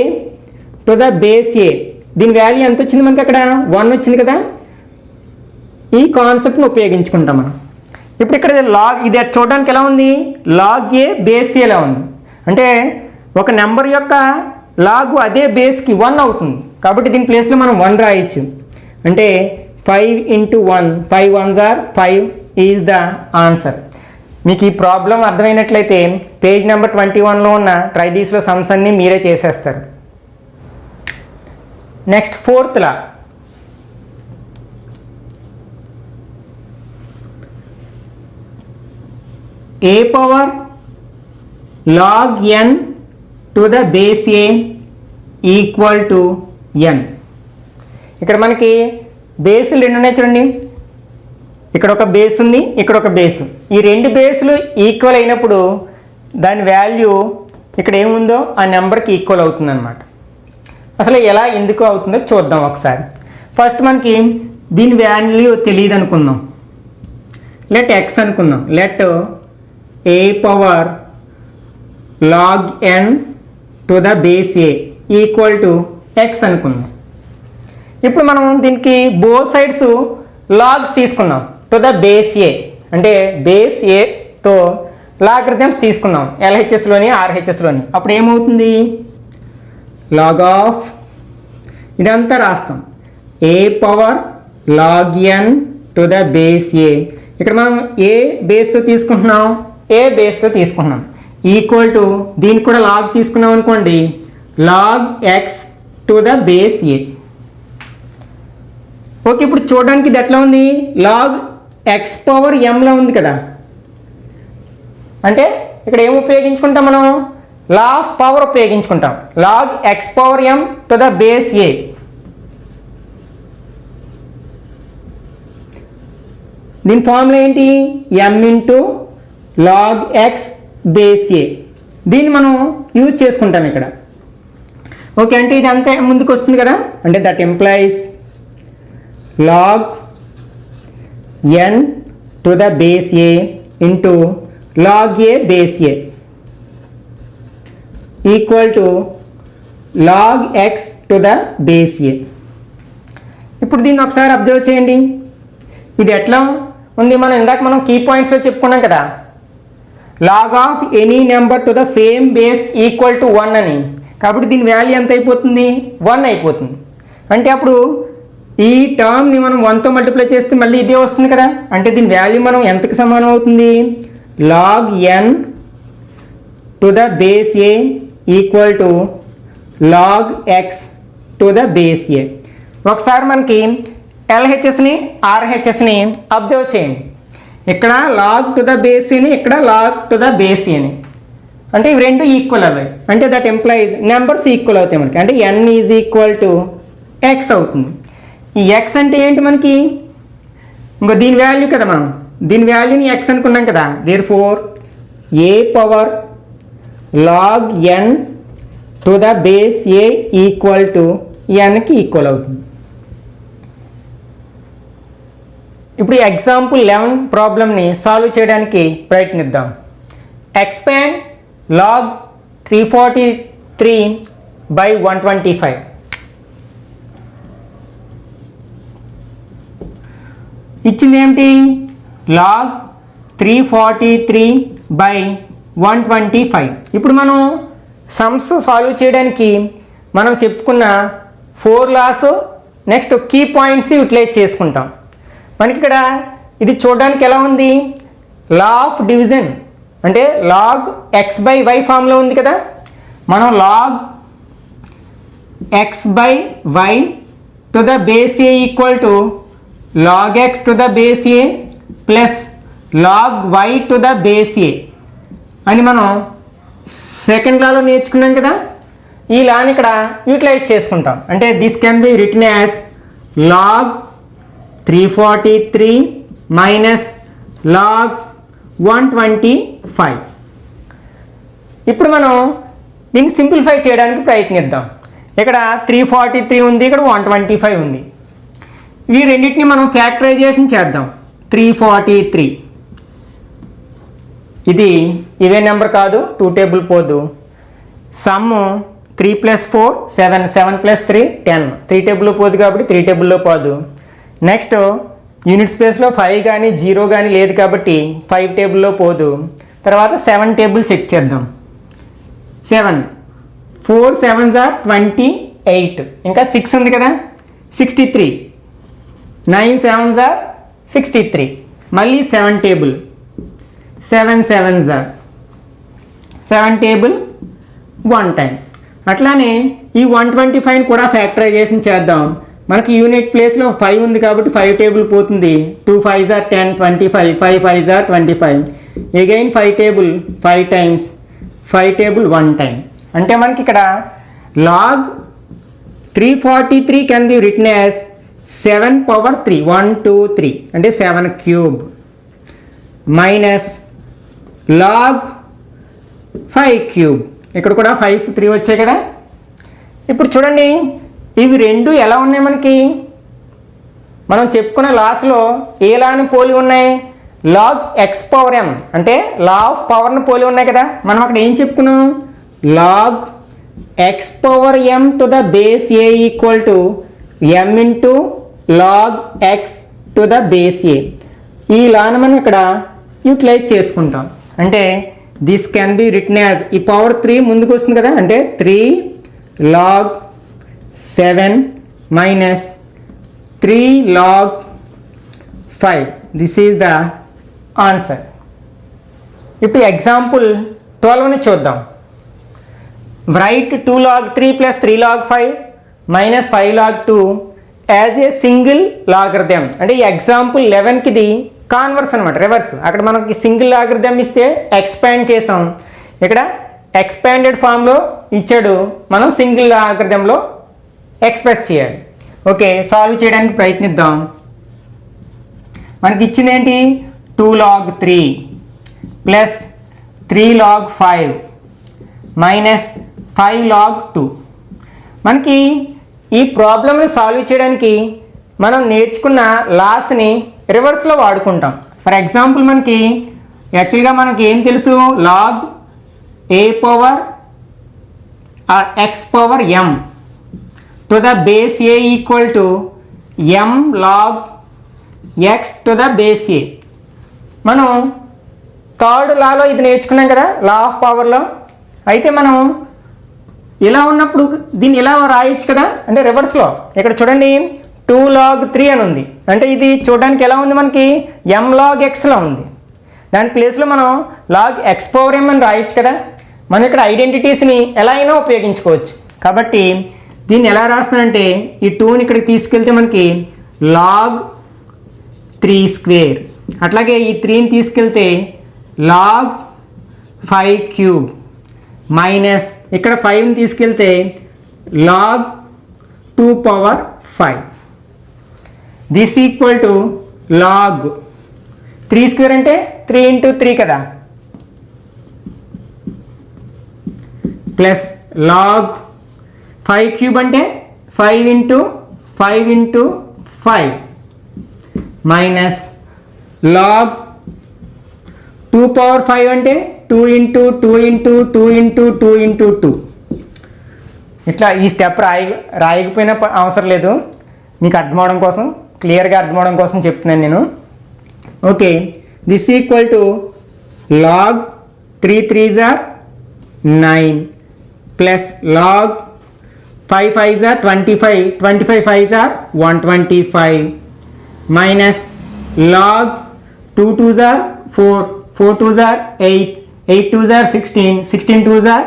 to the base a. దీని వాల్యూ ఎంత వచ్చింది మనకి? అక్కడ 1 వచ్చింది కదా. ఈ కాన్సెప్ట్ని ఉపయోగించుకుంటాం మనం. ఇప్పుడు ఇక్కడ లాగ్ ఇది చూడడానికి ఎలా ఉంది? లాగ్ ఏ బేస్ ఏలా ఉంది. అంటే ఒక నెంబర్ యొక్క లాగు అదే బేస్కి 1 అవుతుంది. కాబట్టి దీని ప్లేస్లో మనం 1 రాయొచ్చు. అంటే 5 into 1, 5 1s are 5 is the answer. మీకు ఈ ప్రాబ్లం అర్థమైనట్లయితే పేజ్ నెంబర్ 21లో ఉన్న ట్రై దీస్లో సమ్స్ అన్నీ మీరే చేసేస్తారు. Next fourth law, a power log n to the base a equal to n. ఇక్కడ మనకి బేసులు రెండు ఉన్నాయి చూడండి. ఇక్కడ ఒక బేస్ ఉంది, ఇక్కడ ఒక బేసు. ఈ రెండు బేసులు ఈక్వల్ అయినప్పుడు దాని వాల్యూ ఇక్కడ ఏముందో ఆ నెంబర్కి ఈక్వల్ అవుతుంది అన్నమాట. అసలు ఎలా ఎందుకు అవుతుందో చూద్దాం ఒకసారి. ఫస్ట్ మనకి దీని వాల్యూ తెలియదు అనుకుందాం. లెట్ ఎక్స్ అనుకుందాం. Let a power log n to the base a equal to x అనుకుందాం. ఇప్పుడు మనం దీనికి బోత్ సైడ్స్ లాగ్స్ తీసుకుందాం టు ద బేస్ ఏ, అంటే బేస్ ఏతో లాగరిథమ్స్ తీసుకుందాం LHSలోని RHSలోని. అప్పుడు ఏమవుతుంది, లాగ్ ఆఫ్ ఇదంతా రాస్తాం a power log n to the base a. ఇక్కడ మనం ఏ బేస్తో తీసుకుంటున్నాం, ఏ బేస్తో తీసుకుంటున్నాం, ఈక్వల్ టు దీనికి కూడా లాగ్ తీసుకున్నాం అనుకోండి, log x to the base a. Okay, ఇప్పుడు చూడడానికి ఇది ఎట్లా ఉంది, లాగ్ ఎక్స్ పవర్ ఎంలా ఉంది కదా. అంటే ఇక్కడ ఏం ఉపయోగించుకుంటాం మనం, లా ఆఫ్ పవర్ ఉపయోగించుకుంటాం. Log x power m to the base a. దీని ఫార్ములా ఏంటి, m into log x base a. దీన్ని మనం యూజ్ చేసుకుంటాం ఇక్కడ. ఓకే, అంటే ఇది అంతే ముందుకు వస్తుంది కదా, అంటే that implies log n to the base a into log a base a equal to log x to the base a. ఇప్పుడు దీన్ని ఒకసారి అబ్జర్వ్ చేయండి, ఇది ఎట్లా ఉంది, మనం కీ పాయింట్స్లో చెప్పుకున్నాం కదా, log of any number to the same base equal to 1 అని. కాబట్టి దీని వాల్యూ ఎంత అయిపోతుంది, 1 అయిపోతుంది. అంటే అప్పుడు ఈ టర్మ్ని మనం 1తో మల్టిప్లై చేస్తే మళ్ళీ ఇదే వస్తుంది కదా. అంటే దీని వాల్యూ మనం ఎంతకి సమానం అవుతుంది, log n to the base a equal to log x to the base a. ఒకసారి మనకి LHSని RHSని అబ్జర్వ్ చేయండి. ఇక్కడ లాగ్ టు ద బేస్ ఏని, ఇక్కడ లాగ్ టు ద బేస్ ఏని, అంటే ఇవి రెండు ఈక్వల్ అవ్వాలి. అంటే దట్ ఎంప్లాయిస్ నెంబర్స్ ఈక్వల్ అవుతాయి మనకి. అంటే n is equal to X అవుతుంది. ఈ ఎక్స్ అంటే ఏంటి మనకి, ఇంకో దీని వాల్యూ కదా, మనం దీని వాల్యూని ఎక్స్ అనుకున్నాం కదా. Therefore a power log n to the base a equal to ఎన్కి ఈక్వల్ అవుతుంది. ఇప్పుడు ఎగ్జాంపుల్ 11 ప్రాబ్లమ్ని సాల్వ్ చేయడానికి ప్రయత్నిద్దాం. Expand log 343/125. ఇచ్చింది ఏమిటి, లాగ్ 343/125. ఇప్పుడు మనం సమ్స్ సాల్వ్ చేయడానికి మనం చెప్పుకున్న 4 laws next key points utilize చేసుకుంటాం. మనకి ఇక్కడ ఇది చూడడానికి ఎలా ఉంది, లా ఆఫ్ డివిజన్ అంటే లాగ్ ఎక్స్ బై వై ఫామ్లో ఉంది కదా. మనం log x by y to the base a equal to log x to the base a plus log y to the base a అని మనం సెకండ్ లాలో నేర్చుకున్నాం కదా. ఈ లాని ఇక్కడ యూటిలైజ్ చేసుకుంటాం. అంటే this can be written as log 343 minus log 125. ఇప్పుడు మనం దీన్ని సింప్లిఫై చేయడానికి ప్రయత్నిద్దాం. ఇక్కడ 343 ఉంది, ఇక్కడ 125 ఉంది. ఈ రెండింటిని మనం ఫ్యాక్టరైజేషన్ చేద్దాం. 343 ఇది ఇవే నెంబర్ కాదు, 2 టేబుల్ పోదు. సమ్ 3 + 4 7, 7 + 3 10. 3 టేబుల్లో పోదు కాబట్టి 3 టేబుల్లో పోదు. నెక్స్ట్ యూనిట్ స్పేస్లో 5 కానీ 0 కానీ లేదు కాబట్టి 5 టేబుల్లో పోదు. తర్వాత 7 టేబుల్ చెక్ చేద్దాం. 7 4 7s are 28. ఇంకా 6 ఉంది కదా, 63. 9 7s are 63. మళ్ళీ 7 table, 7 7s are 7 table 1 time. అట్లానే ఈ 125 కూడా ఫ్యాక్టరైజేషన్ చేద్దాం. మనకి యూనిట్ ప్లేస్లో 5 ఉంది కాబట్టి 5 టేబుల్ పోతుంది. 2 5s are 10, 25. 5 5s are 25. Again 5 table 5 times, 5 table 1 time. అంటే మనకి ఇక్కడ log 343 can be written as 7 power 3 1 2 3 అంటే 7 క్యూబ్ మైనస్ లాగ్ 5 క్యూబ్. ఇక్కడ కూడా 5s 3 వచ్చాయి కదా. ఇప్పుడు చూడండి ఇవి రెండు ఎలా ఉన్నాయి మనకి, మనం చెప్పుకున్న లాస్లో ఏ లాని పోలి ఉన్నాయి, లాగ్ ఎక్స్ పవర్ ఎం అంటే లా ఆఫ్ పవర్ని పోలి ఉన్నాయి కదా. మనం అక్కడ ఏం చెప్పుకున్నాం, log x power m to the base a equal to m into log x to the base a. ఈ లాను మనం ఇక్కడ యూటిలైజ్ చేసుకుంటాం. అంటే this can be written as, ఈ పవర్ 3 ముందుకు వస్తుంది కదా, అంటే 3 log 7 minus 3 log 5. This is the answer. ఇప్పుడు ఎగ్జాంపుల్ 12ని చూద్దాం. Right 2 log 3 plus 3 log 5 minus 5 log 2 as a single logarithm. అంటే ఈ ఎగ్జాంపుల్ 11కి ఇది కాన్వర్స్ అనమాట, రివర్స్. అక్కడ మనకి సింగిల్ లాగరిథం ఇస్తే ఎక్స్పాండ్ చేసాం, ఇక్కడ ఎక్స్పాండెడ్ ఫామ్లో ఇచ్చాడు, మనం సింగిల్ లాగరిథంలో ఎక్స్ప్రెస్ చేయాలి. ఓకే, సాల్వ్ చేయడానికి ప్రయత్నిద్దాం. మనకి ఇచ్చింది ఏంటి, 2 log 3 plus 3 log 5 minus 5 log 2. మనకి ఈ ప్రాబ్లమ్ని సాల్వ్ చేయడానికి మనం నేర్చుకున్న లాస్ని రివర్స్లో వాడుకుంటాం. ఫర్ ఎగ్జాంపుల్ మనకి యాక్చువల్గా మనకి ఏం తెలుసు, log a power x power m to the base a equal to m log x to the base a. మనం థర్డ్ లాలో ఇది నేర్చుకున్నాం కదా, లా ఆఫ్ పవర్లో. అయితే మనం ఇలా ఉన్నప్పుడు దీన్ని ఇలా రాయొచ్చు కదా, అంటే రివర్స్లో. ఇక్కడ చూడండి 2 log 3 అని ఉంది, అంటే ఇది చూడడానికి ఎలా ఉంది, మనకి m log xలో ఉంది. దాని ప్లేస్లో మనం లాగ్ ఎక్స్ పవర్ ఎం అని రాయొచ్చు కదా. మనం ఇక్కడ ఐడెంటిటీస్ని ఎలా అయినా ఉపయోగించుకోవచ్చు. కాబట్టి దీన్ని ఎలా రాస్తున్నానంటే, ఈ 2ని ఇక్కడికి తీసుకెళ్తే మనకి లాగ్ 3 స్క్వేర్, అట్లాగే ఈ 3ని తీసుకెళ్తే లాగ్ 5 క్యూబ్ మైనస్ ఇక్కడ 5ని తీసుకెళ్తే log 2 power 5. This equal to log 3 square అంటే 3 ఇంటూ 3 కదా, ప్లస్ లాగ్ 5 క్యూబ్ అంటే 5 into 5 into 5 minus log 2 power 5 అంటే 2 ఇంటూ 2 ఇంటూ 2 ఇంటూ 2 ఇంటూ 2. ఇట్లా ఈ స్టెప్ రాయకపోయినా అవసరం లేదు, మీకు అర్థం అవడం కోసం, క్లియర్గా అర్థం అవడం కోసం చెప్తున్నాను నేను. Okay, this equal to log 3 3s are 9 plus log 5 5s are 25, 25 5s are 125 minus log 2 2s are 4, 4 2s are 8, 8 2s are 16, 16 2s are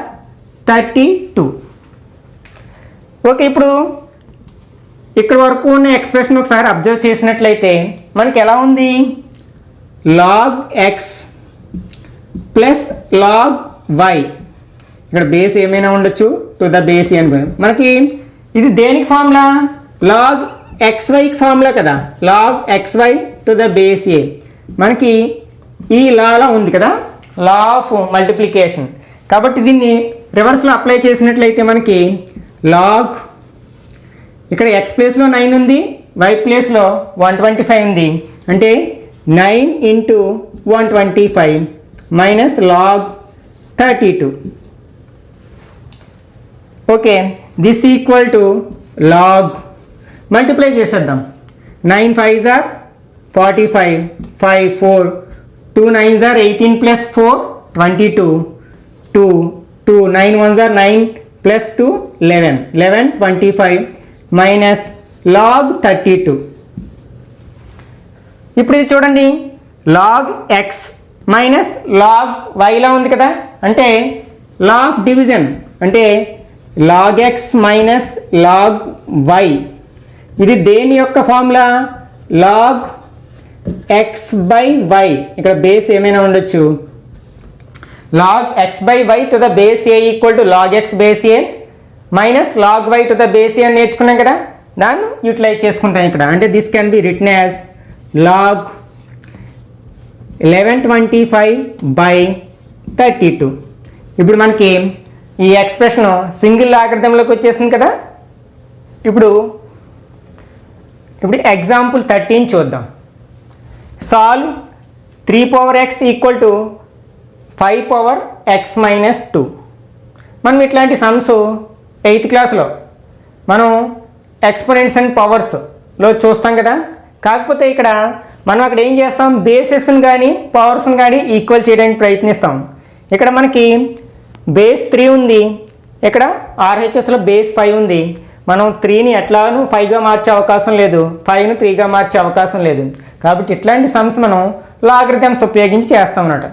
32. Okay, ఇప్పుడు ఇక్కడ వరకు ఉన్న ఎక్స్ప్రెషన్ ఒకసారి అబ్జర్వ్ చేసినట్లయితే మనకి ఎలా ఉంది, log x plus log y, ఇక్కడ బేస్ ఏమైనా ఉండొచ్చు, టు ద బేస్ ఏ అని. మనకి ఇది దేనికి ఫార్ములా, లాగ్ ఎక్స్వైకి ఫార్ములా కదా, log x y to the base a. మనకి ఈ లాలా ఉంది కదా, లా ఆఫ్ మల్టిప్లికేషన్. కాబట్టి దీన్ని రివర్స్లో అప్లై చేసినట్లయితే మనకి లాగ్, ఇక్కడ ఎక్స్ ప్లేస్లో 9 ఉంది, వై ప్లేస్లో 125 ఉంది, అంటే 9 ఇంటూ 125 minus log 32. Okay, this equal to log, multiply చేసేద్దాం. 9 5s are 45, 5 4, 2 9s are 18 plus 4 22, 2 2 9 1s are 9 plus 2 11, 11 25 minus log 32. ఇప్పుడు ఇది చూడండి, లాగ్ ఎక్స్ మైనస్ లాగ్ వైలా ఉంది కదా, అంటే లా ఆఫ్ డివిజన్, అంటే log x minus log y. ఇది దేని యొక్క ఫార్ములా, లాగ్ ఎక్స్ బై వై, ఇక్కడ బేస్ ఏమైనా ఉండొచ్చు, log x by y to the base a equal to log x base a minus log y to the base a అని నేర్చుకున్నాం కదా, దాన్ని యూటిలైజ్ చేసుకుంటాం ఇక్కడ. అంటే this can be written as log 1125 by 32. ఇప్పుడు మనకి ఈ ఎక్స్ప్రెషన్ సింగిల్ లాగరిథంలోకి వచ్చేసింది కదా. ఇప్పుడు ఎగ్జాంపుల్ 13 చూద్దాం. Solve 3 power x equal to 5 power X minus 2. మనం ఇట్లాంటి సమ్స్ 8th క్లాస్లో మనం ఎక్స్పోనెంట్స్ అండ్ పవర్స్లో చూస్తాం కదా. కాకపోతే ఇక్కడ మనం అక్కడ ఏం చేస్తాం, బేసెస్ని కానీ పవర్స్ని కానీ ఈక్వల్ చేయడానికి ప్రయత్నిస్తాం. ఇక్కడ మనకి బేస్ 3 ఉంది, ఇక్కడ ఆర్హెచ్ఎస్లో బేస్ 5 ఉంది. మనం 3ని ఎట్లాను 5గా మార్చే అవకాశం లేదు, 5ను 3గా మార్చే అవకాశం లేదు. కాబట్టి ఇట్లాంటి సమ్స్ మనం లాగరిథమ్స్ ఉపయోగించి చేస్తాం అన్నమాట.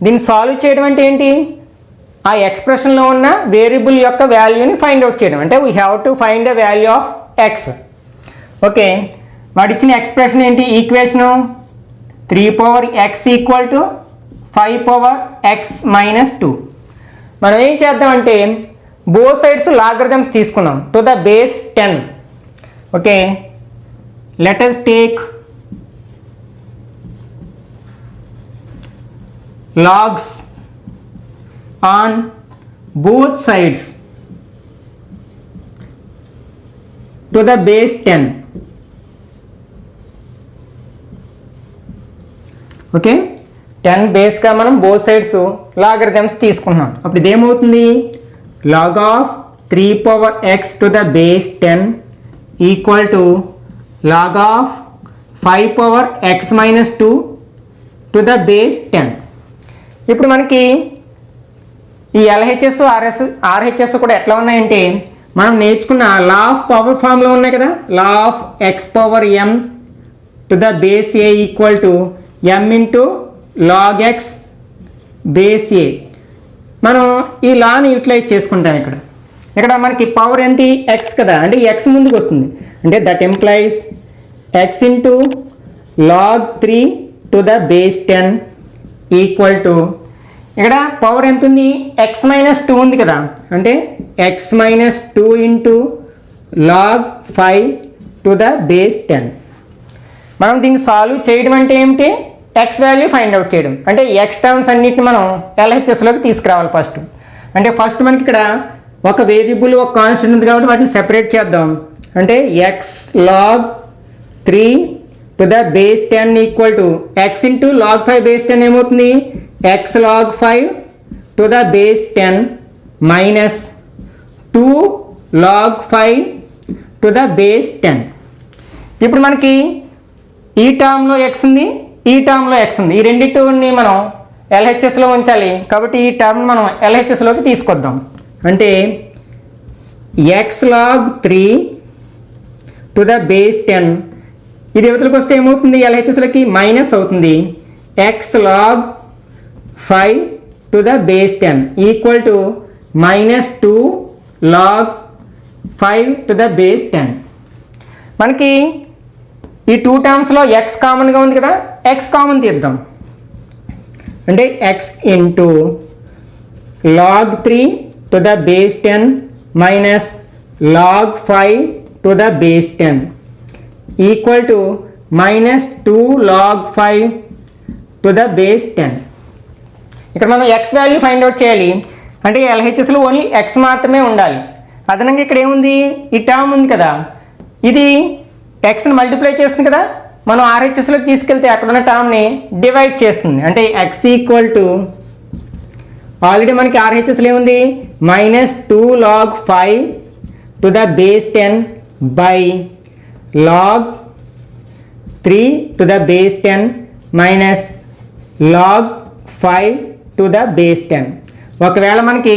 దీన్ని సాల్వ్ చేయడం అంటే ఏంటి, ఆ ఎక్స్ప్రెషన్లో ఉన్న వేరియబుల్ యొక్క వాల్యూని ఫైండ్ అవుట్ చేయడం. అంటే we have to find the value of X. Okay, వాడు ఇచ్చిన ఎక్స్ప్రెషన్ ఏంటి, equation 3 power x equal to 5 power X minus 2. మనం ఏం చేద్దామంటే బోత్ సైడ్స్ లాగరిథమ్స్ తీసుకున్నాం to the base 10. Okay, let us take logs on both sides to the base 10. Okay, 10 బేస్గా మనం both sides logarithms తీసుకున్నాం. అప్పుడు ఇదేమవుతుంది, log of 3 power X to the base 10 equal to log of 5 power X minus 2 to the base 10. ఇప్పుడు మనకి ఈ LHS RHS కూడా ఎట్లా ఉన్నాయంటే మనం నేర్చుకున్న లా ఆఫ్ పవర్ ఫామ్లో ఉన్నాయి కదా. Law of x power m to the base a equal to m into log x base a. మనం ఈ లాని యూటిలైజ్ చేసుకుంటాం. ఇక్కడ మనకి పవర్ ఏంటి, ఎక్స్ కదా, అంటే ఎక్స్ ముందుకు వస్తుంది. అంటే that implies x into log 3 to the base 10 equal to, ఇక్కడ పవర్ ఎంత ఉంది, ఎక్స్ మైనస్ 2 ఉంది కదా, అంటే x minus 2 into log 5 to the base 10. మనం దీన్ని సాల్వ్ చేయడం అంటే ఏమిటి, ఎక్స్ వాల్యూ ఫైండ్ అవుట్ చేయడం. అంటే ఎక్స్ టర్మ్స్ అన్నిటిని మనం ఎల్హెచ్ఎస్లోకి తీసుకురావాలి ఫస్ట్. అంటే ఫస్ట్ మనకి ఇక్కడ ఒక వేరియబుల్ ఒక కాన్స్టెంట్ ఉంది కాబట్టి వాటిని సెపరేట్ చేద్దాం. అంటే x log 3 to the base 10 equal to x into log 5 base 10 ఏమవుతుంది, x log 5 to the base 10 minus 2 log 5 to the base 10. ఇప్పుడు మనకి ఈ టర్మ్లో ఎక్స్ ఉంది, ఈ టర్మ్లో ఎక్స్ ఉంది. ఈ రెండింటిని మనం ఎల్హెచ్ఎస్లో ఉంచాలి కాబట్టి ఈ టర్మ్ మనం ఎల్హెచ్ఎస్లోకి తీసుకొద్దాం. అంటే x log 3 to the base 10, ఇది యువతలకు వస్తే ఏమవుతుంది, ఎల్హెచ్ఎస్లోకి మైనస్ అవుతుంది. X log 5 to the base 10 equal to minus 2 log 5 to the base 10. మనకి ఈ 2 టర్మ్స్లో ఎక్స్ కామన్గా ఉంది కదా, ఎక్స్ కామన్ తీద్దాం. అంటే x into log 3 to the base 10 minus log 5 to the base 10 equal to minus 2 log 5 to the base 10. ఇక్కడ మనం X value find out చేయాలి. అంటే ఎల్హెచ్ఎస్లో ఓన్లీ ఎక్స్ మాత్రమే ఉండాలి. అదనంగా ఇక్కడ ఏముంది, ఈ టర్మ్ ఉంది కదా, ఇది ఎక్స్ని మల్టిప్లై చేస్తుంది కదా, మనం ఆర్హెచ్ఎస్లోకి తీసుకెళ్తే అక్కడున్న టర్మ్ని డివైడ్ చేస్తుంది. అంటే ఎక్స్ ఈక్వల్ టు, ఆల్రెడీ మనకి ఆర్హెచ్ఎస్లో ఏముంది, minus 2 log 5 to the base 10 by log 3 to the base 10 minus log 5 to the base 10. ఒకవేళ మనకి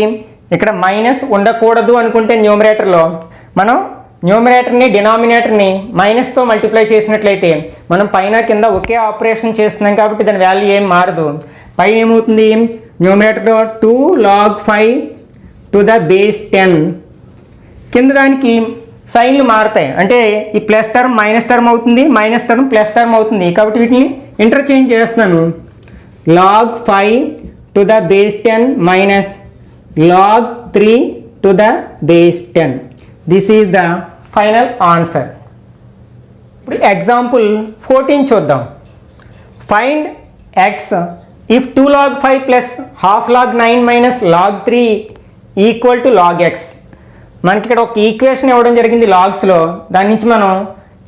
ఇక్కడ మైనస్ ఉండకూడదు అనుకుంటే న్యూమరేటర్లో మనం న్యూమరేటర్ని డినామినేటర్ని మైనస్తో మల్టిప్లై చేసినట్లయితే మనం పైన కింద ఒకే ఆపరేషన్ చేస్తున్నాం కాబట్టి దాని వాల్యూ ఏం మారదు. పైన ఏమవుతుంది, న్యూమరేటర్లో 2 లాగ్ 5 టు ద బేస్ 10, కింద దానికి సైన్లు మారుతాయి. అంటే ఈ ప్లస్ టర్మ్ మైనస్ టర్మ్ అవుతుంది, మైనస్ టర్మ్ ప్లస్ టర్మ్ అవుతుంది. కాబట్టి వీటిని ఇంటర్చేంజ్ చేస్తున్నాను. Log 5 to the base 10 minus log 3 to the base 10. This is the final answer. ఇప్పుడు ఎగ్జాంపుల్ 14 చూద్దాం. Find x if 2 log 5 plus half log 9 minus log 3 equal to log x. మనకి ఇక్కడ ఒక equation ఇవ్వడం జరిగింది లాగ్స్లో, దాని నుంచి మనం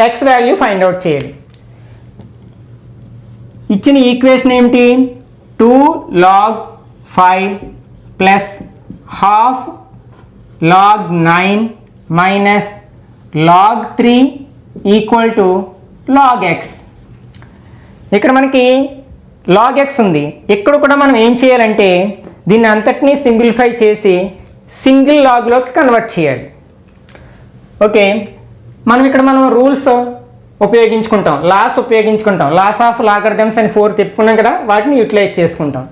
ఎక్స్ వాల్యూ ఫైండ్ అవుట్ చేయాలి. ఇచ్చిన ఈక్వేషన్ ఏమిటి, 2 log 5 plus half log 9 minus log 3 equal to log x. ఇక్కడ మనకి log x ఉంది. ఇక్కడ కూడా మనం ఏం చేయాలంటే దీన్ని అంతటినీ సింప్లిఫై చేసి సింగిల్ లాగ్లోకి కన్వర్ట్ చేయాలి. ఓకే, మనం రూల్స్ ఉపయోగించుకుంటాం, లాస్ ఆఫ్ లాగరిథమ్స్ అని 4 చెప్పుకున్నాం కదా, వాటిని యూటిలైజ్ చేసుకుంటాం.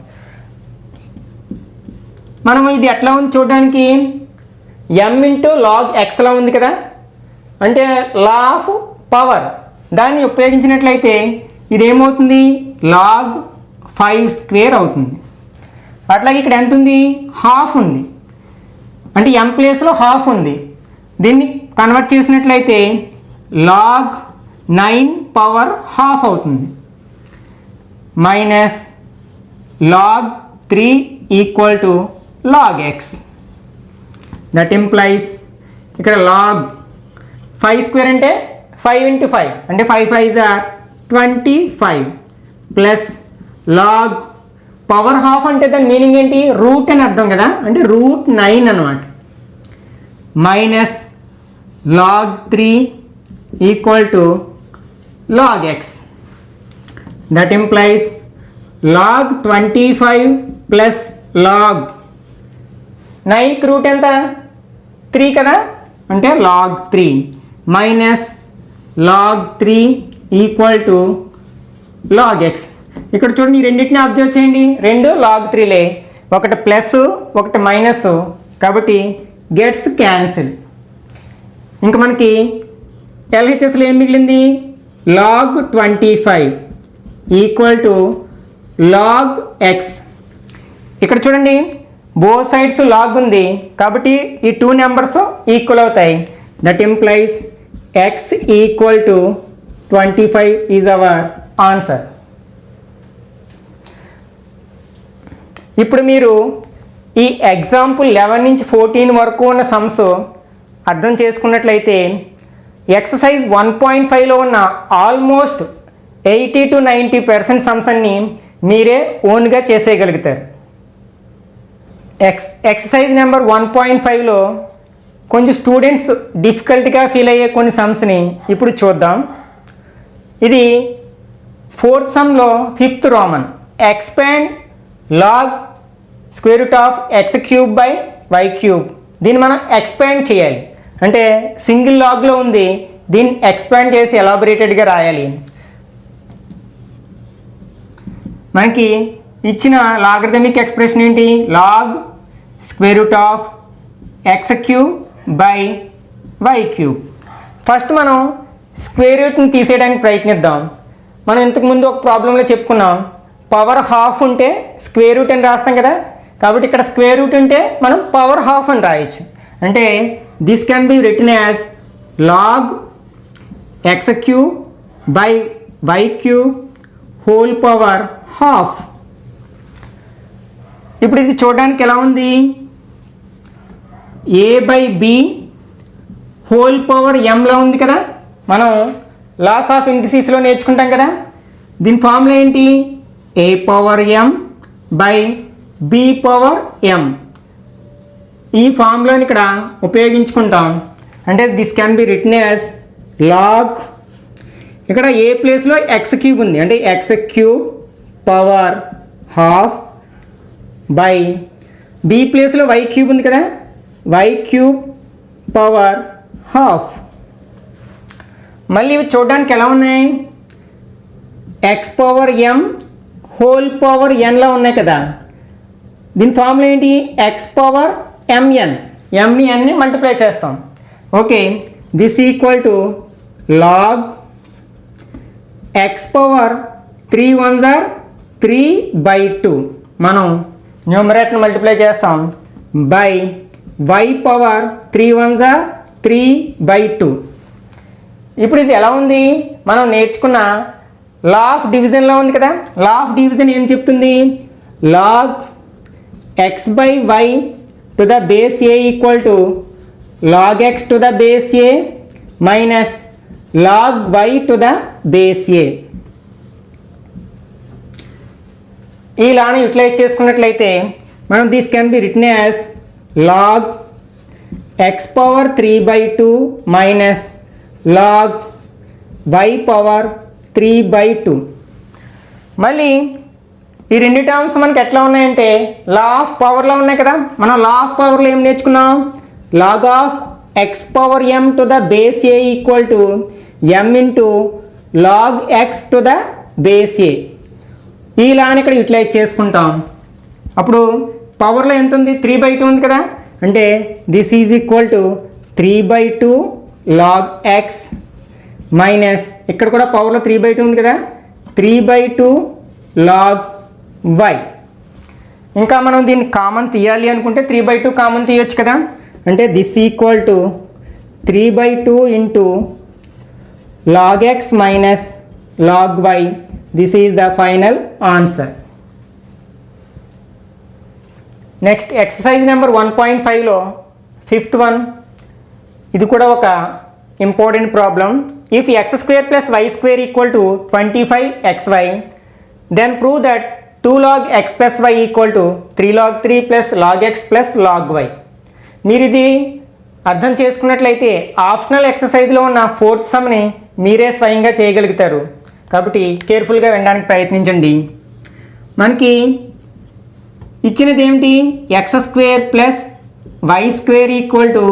మనం ఇది ఎట్లా ఉంది చూడడానికి, m ఇంటూ లాగ్ ఎక్స్లా ఉంది కదా, అంటే లా ఆఫ్ పవర్ దాన్ని ఉపయోగించినట్లయితే ఇదేమవుతుంది, లాగ్ 5 స్క్వేర్ అవుతుంది. అట్లాగే ఇక్కడ ఎంత ఉంది, హాఫ్ ఉంది, అంటే m ప్లేస్లో హాఫ్ ఉంది. దీన్ని కన్వర్ట్ చేసినట్లయితే లాగ్ 9 పవర్ హాఫ్ అవుతుంది. Minus log 3 equal to log x. That implies ఇక్కడ లాగ్ 5 స్క్వేర్ అంటే 5 ఇంటూ 5 అంటే 5 5 are 25 plus log power half అంటే దాని మీనింగ్ ఏంటి, రూట్ అని అర్థం కదా, అంటే రూట్ 9 అనమాట. Minus log 3 equal to log x. That implies log 25 plus log 9కి రూట్ ఎంత, 3 కదా, అంటే log 3 minus log 3 equal to log x. ఇక్కడ చూడండి, ఈ రెండింటిని అబ్జర్వ్ చేయండి, రెండు log 3లే, ఒకటి ప్లస్ ఒకటి మైనస్, కాబట్టి గెట్స్ క్యాన్సిల్. ఇంకా మనకి LHSలో ఏం మిగిలింది, log 25 equal to log x. ఇక్కడ చూడండి, బోత్ సైడ్స్ లాగ్ ఉంది కాబట్టి ఈ 2 నెంబర్స్ ఈక్వల్ అవుతాయి. That implies x equal to 25 is our answer. ఇప్పుడు మీరు ఈ ఎగ్జాంపుల్ 11 నుంచి 14 వరకు ఉన్న సమ్స్ అర్థం చేసుకున్నట్లయితే ఎక్సర్సైజ్ 1.5లో ఉన్న ఆల్మోస్ట్ 80 to 90% సమ్స్ అన్ని మీరే ఓన్గా చేసేయగలుగుతారు. ఎక్సర్సైజ్ నెంబర్ 1.5లో కొంచెం స్టూడెంట్స్ డిఫికల్ట్గా ఫీల్ అయ్యే కొన్ని సమ్స్ని ఇప్పుడు చూద్దాం. ఇది 4th సమ్లో 5th roman, expand log square root of x cube by y cube. దీన్ని మనం ఎక్స్పాండ్ చేయాలి, అంటే సింగిల్ లాగ్లో ఉంది, దీన్ని ఎక్స్పాండ్ చేసి ఎలాబొరేటెడ్గా రాయాలి. మనకి ఇచ్చిన లాగరిథమిక్ ఎక్స్ప్రెషన్ ఏంటి, log square root of x cube by y cube. First మనం స్క్వేర్ రూట్ని తీసేయడానికి ప్రయత్నిద్దాం. మనం ఇంతకుముందు ఒక ప్రాబ్లంలో చెప్పుకున్నాం, పవర్ హాఫ్ ఉంటే స్క్వేర్ రూట్ అని రాస్తాం కదా, కాబట్టి ఇక్కడ స్క్వేర్ రూట్ ఉంటే మనం పవర్ హాఫ్ అని రాయొచ్చు. అంటే this can be written as log x cube by y cube whole power half. ఇప్పుడు ఇది చూడడానికి ఎలా ఉంది, a by b whole power ఎంలో ఉంది కదా, మనం లాస్ ఆఫ్ ఇండిసీస్లో నేర్చుకుంటాం కదా. దీని ఫార్ములా ఏంటి, a power m by b power m. ఈ ఫార్ములాని ఇక్కడ ఉపయోగించుకుంటాం. అంటే this can be written as log, ఇక్కడ ఏ ప్లేస్లో ఎక్స్ క్యూబ్ ఉంది, అంటే x cube power half by b ప్లేస్లో వై క్యూబ్ ఉంది కదా, వై క్యూబ్ పవర్ హాఫ్. మళ్ళీ ఇవి చూడడానికి ఎలా ఉన్నాయి, ఎక్స్ పవర్ ఎం హోల్ పవర్ ఎన్లా ఉన్నాయి కదా. దీని ఫార్ములా ఏంటి, ఎక్స్ పవర్ ఎంఎన్, ఎంని ఎన్ని మల్టిప్లై చేస్తాం. Okay, this equal to log x power 3 1s are 3/2, మనం న్యూమరేటర్ని మల్టిప్లై చేస్తాం, by y power 3 1s are 3/2. ఇప్పుడు ఇది ఎలా ఉంది, మనం నేర్చుకున్న లా ఆఫ్ డివిజన్లో ఉంది కదా. లా ఆఫ్ డివిజన్ ఏం చెప్తుంది, log x by y to the base a equal to log x to the base a minus log y to the base a. ఈ లాని యూటిలైజ్ చేసుకున్నట్లయితే మనం this can be written as log x power 3/2 minus log y power 3/2. మళ్ళీ ఈ రెండు terms మనకి ఎట్లా ఉన్నాయంటే లా ఆఫ్ పవర్లో ఉన్నాయి కదా. మనం లా ఆఫ్ పవర్లో ఏం నేర్చుకున్నాం? Log of x power m to the base a equal to m into log x to the base a. ఈ లాని ఇక్కడ యూటిలైజ్ చేసుకుంటాం. అప్పుడు పవర్లో ఎంత ఉంది? 3/2 ఉంది కదా. అంటే this is equal to 3/2 log x minus ఇక్కడ కూడా పవర్లో 3/2 ఉంది కదా, 3/2 లాగ్ y. ఇంకా మనం దీన్ని కామన్ తీయాలి అనుకుంటే 3/2 కామన్ తీయొచ్చు కదా. అంటే this equal to 3/2 into log x minus log y. This is the final answer. Next exercise number 1.5లో ఫిఫ్త్ వన్. ఇది కూడా ఒక important problem. If x² + y² equal to 25xy then prove that 2 log x + y equal to 3 log 3 + log x + log y. మీరు ఇది అర్థం చేసుకున్నట్లయితే optional ఎక్సర్సైజ్లో ఉన్న fourth సమ్ని మీరే స్వయంగా చేయగలుగుతారు. కాబట్టి కేర్ఫుల్గా వినడానికి ప్రయత్నించండి. మనకి ఇచ్చినది ఏమిటి? x² + y² equal to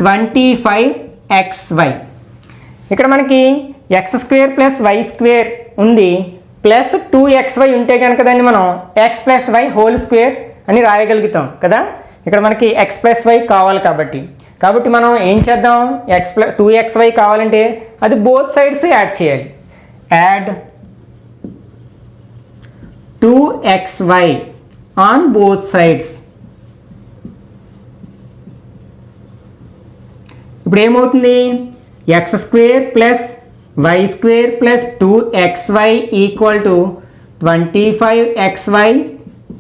25xy. ఇక్కడ మనకి x² + y² ఉంది, ప్లస్ 2xy ఉంటే కనుక దాన్ని మనం x + y హోల్ స్క్వేర్ అని రాయగలుగుతాం కదా. ఇక్కడ మనకి x + y కావాలి కాబట్టి మనం ఏం చేద్దాం? 2xy కావాలంటే అది బోత్ సైడ్స్ యాడ్ చేయాలి. Add 2xy on both sides. ఇప్పుడు ఏమవుతుంది? x² + y² + 2xy equal to 25xy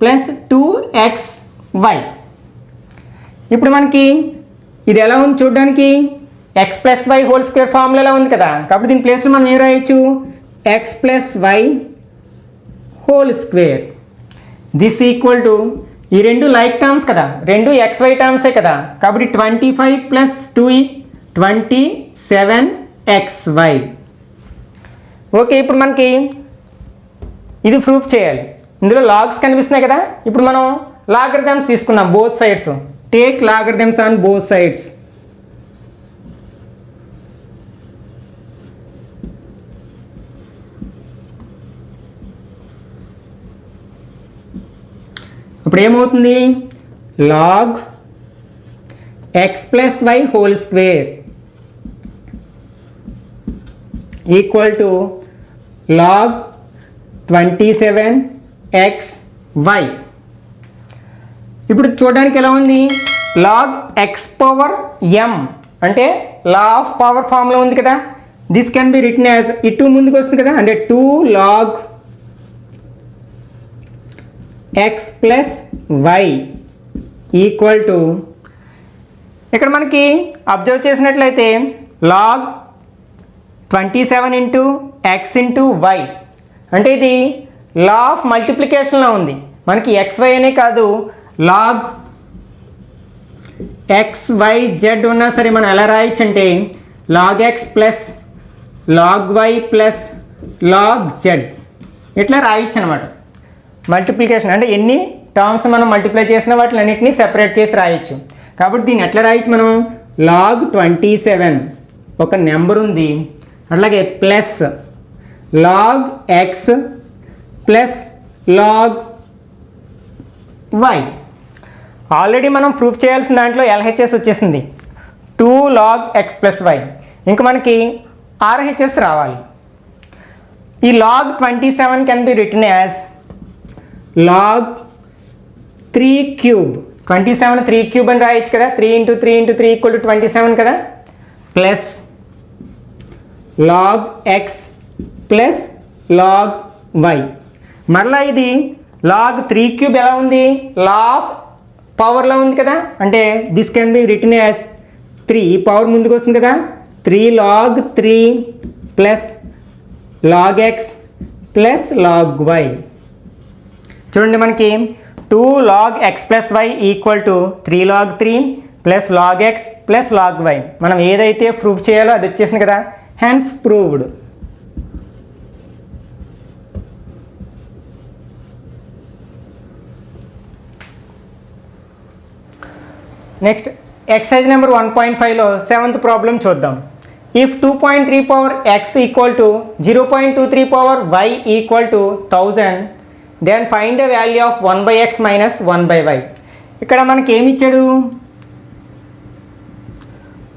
+ 2xy. ఇప్పుడు మనకి ఇది ఎలా ఉంది చూడడానికి? x + y whole square formula ఉంది కదా. కాబట్టి దీని ప్లేస్లో మనం ఏం రాయొచ్చు? x + y whole square. This equal to ఈ రెండు లైక్ టర్మ్స్ కదా, రెండు xy టర్మ్సే కదా. కాబట్టి 25 + 2 27xy. ఓకే, ఇప్పుడు మనకి ఇది ప్రూఫ్ చేయాలి. ఇందులో లాగ్స్ కనిపిస్తున్నాయి కదా. ఇప్పుడు మనం లాగరిథమ్స్ తీసుకున్నాం both sides. Take logarithms on both sides. ఇప్పుడు ఏమవుతుంది? Log x + y whole square equal to log 27xy. ఇప్పుడు చూడడానికి ఎలా ఉంది? లాగ్ x పవర్ m అంటే లా ఆఫ్ పవర్ ఫామ్లో ఉంది కదా. This can be written as ఇటు ముందుకు వస్తుంది కదా. అంటే 2 log x + y equal to ఇక్కడ మనకి అబ్జర్వ్ చేసినట్లయితే log 27 into x into y అంటే ఇది లా ఆఫ్ మల్టిప్లికేషన్లో ఉంది. మనకి xy అనే కాదు, లాగ్ xyz ఉన్నా సరే మనం ఎలా రాయొచ్చు అంటే log x + log y + log z ఇట్లా రాయొచ్చు అనమాట. మల్టిప్లికేషన్ అంటే ఎన్ని టర్మ్స్ మనం మల్టిప్లై చేసిన వాటిని అన్నింటినీ సెపరేట్ చేసి రాయొచ్చు. కాబట్టి దీన్ని ఎట్లా రాయొచ్చు మనం? లాగ్ 27 ఒక నెంబర్ ఉంది, అట్లాగే plus log x plus log y. Already మనం ప్రూఫ్ చేయాల్సిన దాంట్లో LHS వచ్చేసింది 2 log x + y. ఇంకా మనకి RHS రావాలి. ఈ log 27 can be written as log 3³ 27 3³ అని రాయొచ్చు కదా. 3 × 3 × 3 ఈక్వల్ టు 27 కదా. Plus log x plus log y. మరలా ఇది లాగ్ 3³ ఎలా ఉంది? లా ఆఫ్ పవర్లో ఉంది కదా. అంటే this can be written as 3 power ముందుకు వస్తుంది కదా. 3 log 3 plus log x plus log y. చూడండి మనకి 2 log x + y equal to 3 log 3 plus log x plus log y. మనం ఏదైతే ప్రూఫ్ చేయాలో అది వచ్చేసింది కదా, hence proved. Next exercise number 1.5లో 7th ప్రాబ్లం చూద్దాం. If 2.3 power x equal to 0.23 power y equal to 1000, then find the value of 1/x minus 1/y. ఇక్కడ మనకి ఏమి ఇచ్చాడు,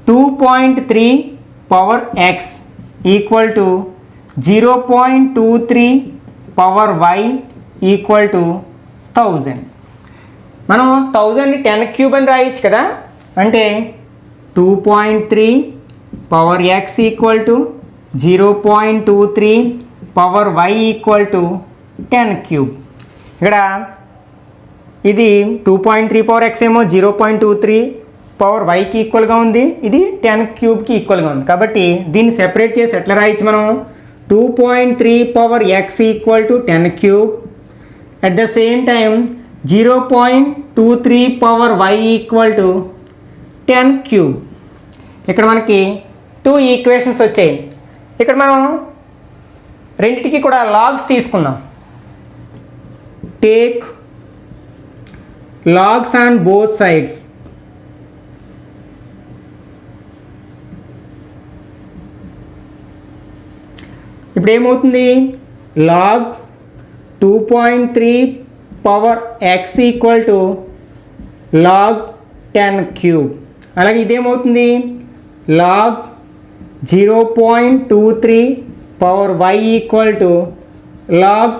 2.3 power x equal to 0.23 power y equal to 1000. మనం 1000ని 10 cube అని రాయొచ్చు కదా, అంటే 2.3 power x equal to 0.23 power y equal to 10 cube. ఇక్కడ ఇది 2.3 పవర్ ఎక్స్ ఏమో 0.23 పవర్ వైకి ఈక్వల్గా ఉంది, ఇది 10 క్యూబ్కి ఈక్వల్గా ఉంది. కాబట్టి దీన్ని సెపరేట్ చేసి ఎట్లా రాయొచ్చు మనం, 2.3 power x equal to 10 cube, at the same time 0.23 power y equal to 10 cube. ఇక్కడ మనకి 2 ఈక్వేషన్స్ వచ్చాయి. ఇక్కడ మనం రెండిటికి కూడా లాగ్స్ తీసుకుందాం. Take logs on both sides. ఇప్పుడు ఏమవుతుంది, log 2.3 power x equal to log 10 cube. అలాగే ఇదేమవుతుంది, log 0.23 power y equal to log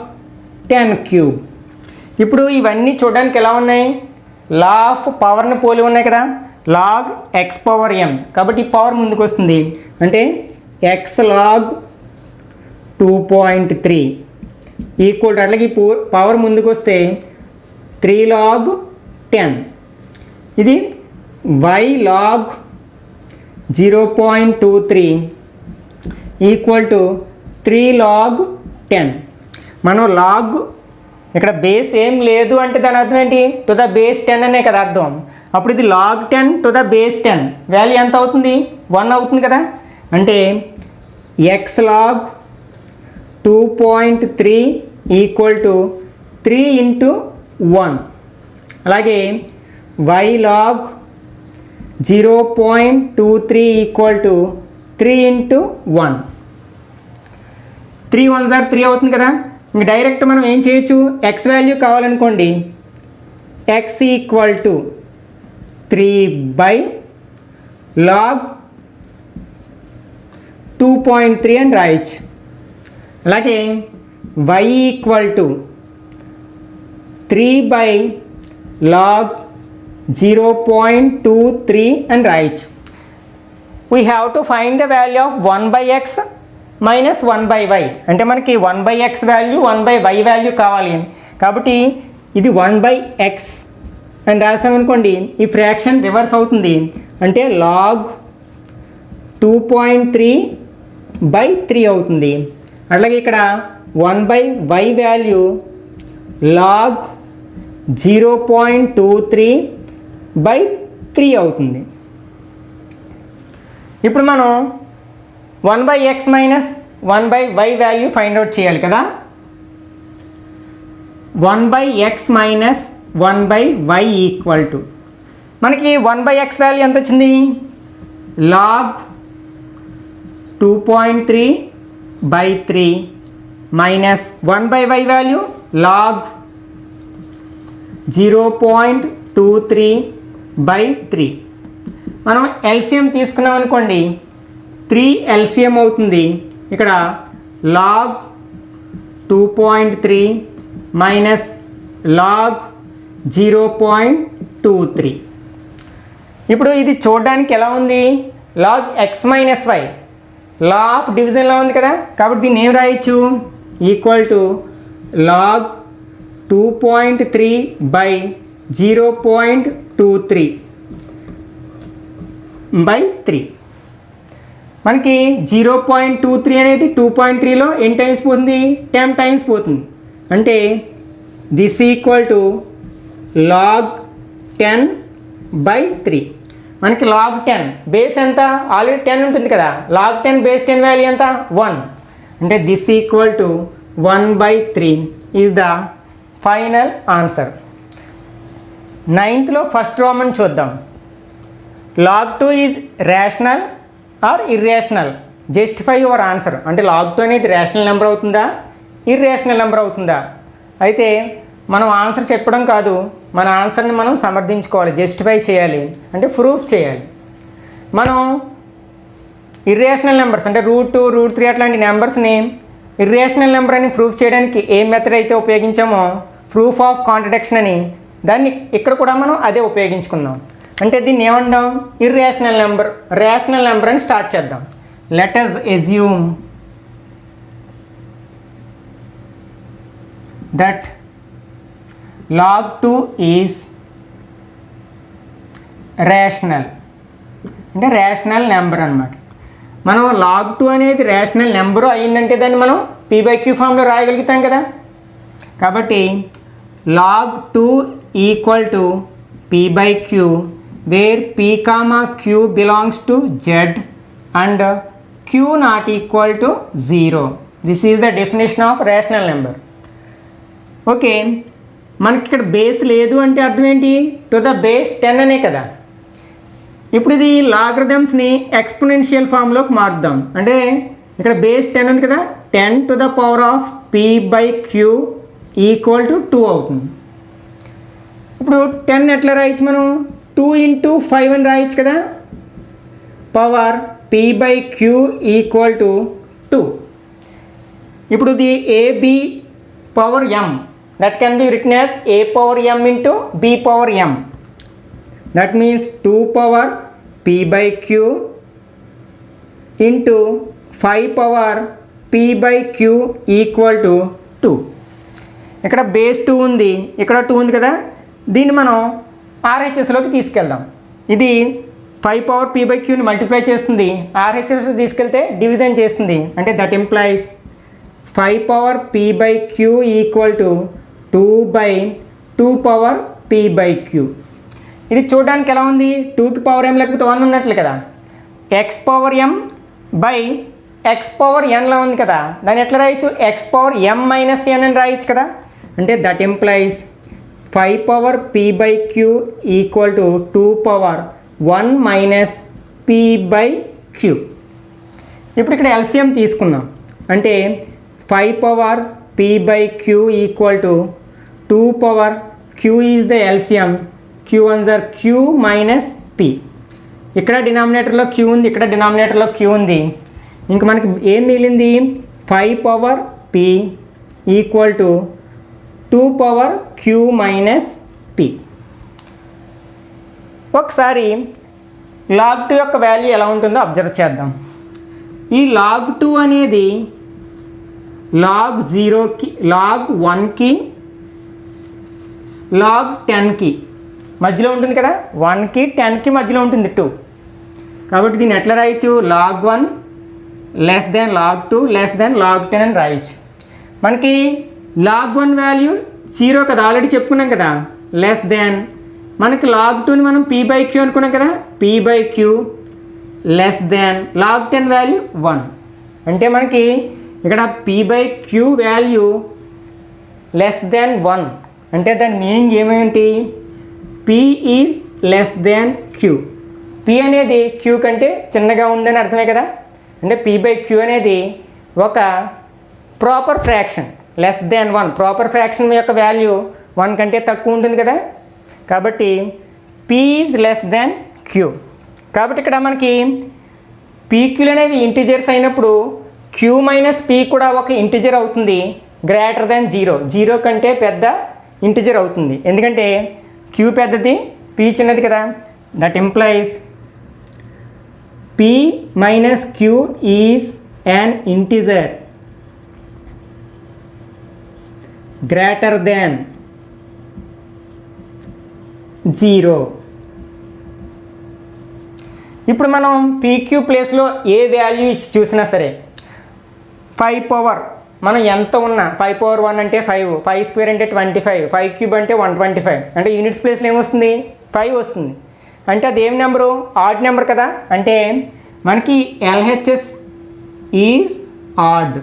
10 cube. ఇప్పుడు ఇవన్నీ చూడడానికి ఎలా ఉన్నాయి, లా ఆఫ్ పవర్ని పోలి ఉన్నాయి కదా, లాగ్ ఎక్స్ పవర్ ఎం. కాబట్టి ఈ పవర్ ముందుకు వస్తుంది, అంటే ఎక్స్ లాగ్ 2.3 ఈక్వల్ టు, అట్లాగే ఈ పవర్ ముందుకు వస్తే 3 లాగ్ 10. ఇది y log 0.23 equal to 3 log 10. మనం లాగ్ ఇక్కడ బేస్ ఏం లేదు అంటే దాని అర్థం ఏంటి, టు ద బేస్ 10 అనే కదా అర్థం. అప్పుడు ఇది log 10 to the base 10 value ఎంత అవుతుంది, 1 అవుతుంది కదా. అంటే x log 2.3 equal to 3 into 1. అలాగే y log 0.23 equal to 3 into 1. 3 1 3 అవుతుంది కదా. ఇంక డైరెక్ట్ మనం ఏం చేయొచ్చు, ఎక్స్ వాల్యూ కావాలనుకోండి, x equal to 3 by log 2.3 అని రాయొచ్చు. అలాగే y equal to 3 by log 0.23 అని రాయొచ్చు. We have to find the value of 1/x minus 1/y. అంటే మనకి 1/x వాల్యూ 1/y వాల్యూ కావాలి. కాబట్టి ఇది 1/x అని రాసామనుకోండి, ఈ ఫ్రాక్షన్ రివర్స్ అవుతుంది, అంటే లాగ్ 2.3/3 అవుతుంది. అట్లాగే ఇక్కడ 1/y వాల్యూ లాగ్ 0.23/3 అవుతుంది. ఇప్పుడు మనం 1/x minus 1/y value find out చేయాలి కదా. 1/x minus 1/y equal to, మనకి 1/x వాల్యూ ఎంత వచ్చింది, log 2.3/3 minus 1/y value log 0.23/3. మనం ఎల్సిఎం తీసుకున్నాం అనుకోండి, 3 ఎల్సిఎం అవుతుంది. ఇక్కడ లాగ్ 2.3 మైనస్ లాగ్ 0.23. ఇప్పుడు ఇది చూడడానికి ఎలా ఉంది, log x minus y, law of డివిజన్లో ఉంది కదా. కాబట్టి దీన్ని ఏం రాయొచ్చు, ఈక్వల్ టు లాగ్ 2.3 బై 0.23/3. మనకి 0.23 అనేది 2.3లో ఎన్ని టైమ్స్ పోతుంది, 10 టైమ్స్ పోతుంది. అంటే దిస్ ఈక్వల్ టు లాగ్ 10/3. మనకి లాగ్ 10 బేస్ ఎంత ఆల్రెడీ 10 ఉంటుంది కదా, లాగ్ 10 బేస్ 10 వాల్యూ ఎంత 1, అంటే this equal to 1/3 is the final answer. 9th first roman చూద్దాం. log 2 is rational or irrational, justify your answer. అంటే log 2 అనేది రేషనల్ నెంబర్ అవుతుందా ఇర్రేషనల్ నెంబర్ అవుతుందా? అయితే మనం ఆన్సర్ చెప్పడం కాదు, మన ఆన్సర్ని మనం సమర్థించుకోవాలి, జస్టిఫై చేయాలి, అంటే ప్రూఫ్ చేయాలి. మనం ఇర్రేషనల్ నెంబర్స్ అంటే √2 √3 అట్లాంటి నెంబర్స్ని ఇర్రేషనల్ నెంబర్ అని ప్రూఫ్ చేయడానికి ఏ మెథడ్ అయితే ఉపయోగించామో ప్రూఫ్ ఆఫ్ కాంట్రడిక్షన్ అని, దాన్ని ఇక్కడ కూడా మనం అదే ఉపయోగించుకుందాం. అంటే దీన్ని ఏమంటాం ఇర్రేషనల్ నెంబర్ రేషనల్ నెంబర్ అని స్టార్ట్ చేద్దాం. Let us assume that log 2 is rational, అంటే రేషనల్ నెంబర్ అనమాట. మనం log 2 అనేది రేషనల్ నెంబరు అయ్యిందంటే దాన్ని మనం p/q ఫామ్లో రాయగలుగుతాం కదా. కాబట్టి log 2 equal to p/q where p, q belongs to z and q not equal to 0. This is the definition of rational number. Okay, మనకి ఇక్కడ బేస్ లేదు అంటే అర్థం ఏంటి, టు ద బేస్ 10 అనే కదా. ఇప్పుడు ఇది లాగరిథమ్స్ని ఎక్స్పోనెన్షియల్ ఫామ్లోకి మారుద్దాం. అంటే ఇక్కడ బేస్ 10 ఉంది కదా, 10 to the power of p/q equal to 2 అవుతుంది. ఇప్పుడు 10 ఎట్లా రాయొచ్చు మనం, 2 × 5 అని రాయొచ్చు కదా, పవర్ p/q ఈక్వల్ టు 2. ఇప్పుడు ఇది ab power m, that can be written as a power m into b power m. That means 2 power p/q into 5 power p/q equal to 2. ఇక్కడ బేస్ 2 ఉంది, ఇక్కడ 2 ఉంది కదా, దీన్ని మనం RHSలోకి తీసుకెళ్దాం. ఇది 5 పవర్ p/qని మల్టిప్లై చేస్తుంది, RHS తీసుకెళ్తే డివిజన్ చేస్తుంది. అంటే that implies 5 power p/q equal to 2/2 power p/q. ఇది చూడడానికి ఎలా ఉంది, 2కి పవర్ m లేకపోతే 1 ఉన్నట్లు కదా, x power m by x power n లా ఉంది కదా, దాన్ని ఎట్లా రాయొచ్చు, x power m minus n అని రాయొచ్చు కదా. అంటే that implies 5 power p/q equal to 2 power 1 minus p/q. ఇప్పుడు ఇక్కడ LCM తీసుకుందాం. అంటే 5 power p/q equal to 2 power q is the LCM, q ones or q minus p. ఇక్కడ డినామినేటర్లో q ఉంది, ఇక్కడ డినామినేటర్లో q ఉంది. ఇంక మనకి ఏం మిగిలింది, 5 power p equal to 2 power q minus p. ఒకసారి log 2 యొక్క వాల్యూ ఎలా ఉంటుందో అబ్జర్వ్ చేద్దాం. ఈ log 2 అనేది log 0కి log 1కి log 10కి మధ్యలో ఉంటుంది కదా, 1కి 10కి మధ్యలో ఉంటుంది 2. కాబట్టి దీన్ని ఎట్లా రాయొచ్చు, log 1 less than log 2 less than log 10 అని రాయొచ్చు. మనకి log 1 వాల్యూ 0 కదా, ఆల్రెడీ చెప్పుకున్నాం కదా, లెస్ దెన్ మనకి log 2ని మనం p/q అనుకున్నాం కదా, p/q less than log 10 value 1. అంటే మనకి ఇక్కడ p/q వాల్యూ లెస్ దెన్ 1 అంటే దాని మీనింగ్ ఏమేంటి, p is less than q. p అనేది q కంటే చిన్నగా ఉందని అర్థమే కదా. అంటే p/q అనేది ఒక proper fraction, less than 1 proper fraction యొక్క వాల్యూ 1 కంటే తక్కువ ఉంటుంది కదా. కాబట్టి p is less than q. కాబట్టి ఇక్కడ మనకి pqలు అనేవి ఇంటిజర్స్ అయినప్పుడు q మైనస్ p కూడా ఒక ఇంటిజర్ అవుతుంది, గ్రేటర్ దెన్ 0, 0 కంటే పెద్ద ఇంటిజర్ అవుతుంది. ఎందుకంటే q పెద్దది p చిన్నది కదా. That implies p minus q is an integer greater than 0. ఇప్పుడు మనం pq ప్లేస్లో ఏ వాల్యూ ఇచ్చి చూసినా సరే 5 పవర్ మనం ఎంత ఉన్నా 5 పవర్ 1 అంటే 5, 5 స్క్వేర్ అంటే 25, 5 క్యూబ్ అంటే 125, అంటే యూనిట్స్ ప్లేస్లో ఏమొస్తుంది 5 వస్తుంది. అంటే అది ఏం నెంబరు? ఆడ్ నెంబర్ కదా, అంటే మనకి LHS ఈజ్ ఆడ్.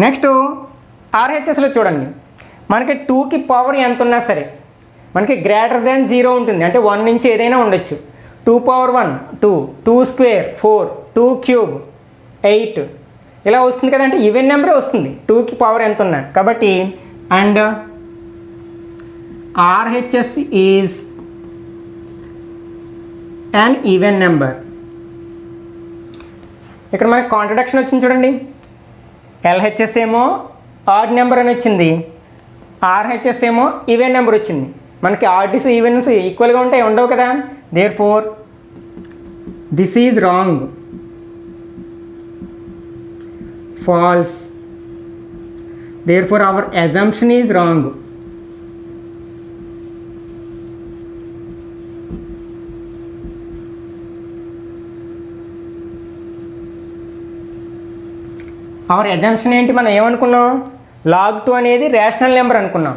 నెక్స్ట్ RHSలో చూడండి, మనకి 2కి పవర్ ఎంత ఉన్నా సరే మనకి గ్రేటర్ దాన్ 0 ఉంటుంది, అంటే 1 నుంచి ఏదైనా ఉండొచ్చు. 2 power 1 2, 2 square 4, 2 cube 8 ఇలా వస్తుంది కదా, అంటే ఈవెన్ నెంబరే వస్తుంది 2కి పవర్ ఎంత ఉన్నా. కాబట్టి and RHS is and even number. ఇక్కడ మనకి కాంట్రడిక్షన్ వచ్చింది చూడండి, LHS ఏమో ఆడ్ నెంబర్ అని వచ్చింది, RHS ఏమో ఈవెన్ నెంబర్ వచ్చింది. మనకి ఆడ్స్ ఈవెన్స్ ఈక్వల్గా ఉంటాయి, ఉండవు కదా. Therefore this is wrong, false. Therefore our assumption is wrong. Our assumption ఏంటి? మనం ఏమనుకున్నాం? log 2 అనేది రేషనల్ నెంబర్ అనుకున్నాం.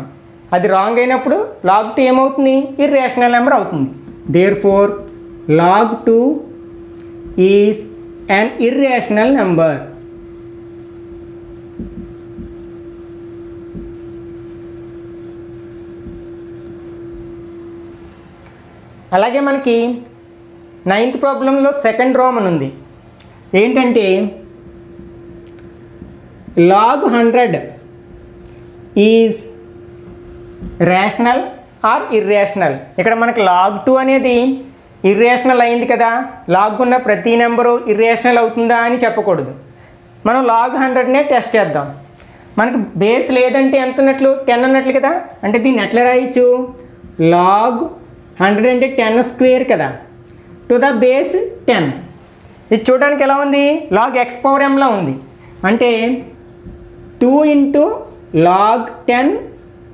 అది రాంగ్ అయినప్పుడు log 2 ఏమవుతుంది? ఇర్రేషనల్ నెంబర్ అవుతుంది. Therefore log 2 is an irrational number. అలాగే మనకి 9th ప్రాబ్లంలో సెకండ్ రోమన్ ఉంది. ఏంటంటే log 100 is rational or irrational. ఇక్కడ మనకి log 2 అనేది ఇర్రేషనల్ అయింది కదా, లాగ్ ఉన్న ప్రతి నెంబరు ఇర్రేషనల్ అవుతుందా అని చెప్పకూడదు. మనం log 100నే టెస్ట్ చేద్దాం. మనకి బేస్ లేదంటే ఎంత ఉన్నట్లు? 10 ఉన్నట్లు కదా, అంటే దీన్ని ఎట్లా రాయొచ్చు? log 100 అంటే 10 స్క్వేర్ కదా, టు ద బేస్ 10. ఇది చూడడానికి ఎలా ఉంది? log x power m లా ఉంది. అంటే 2 into log 10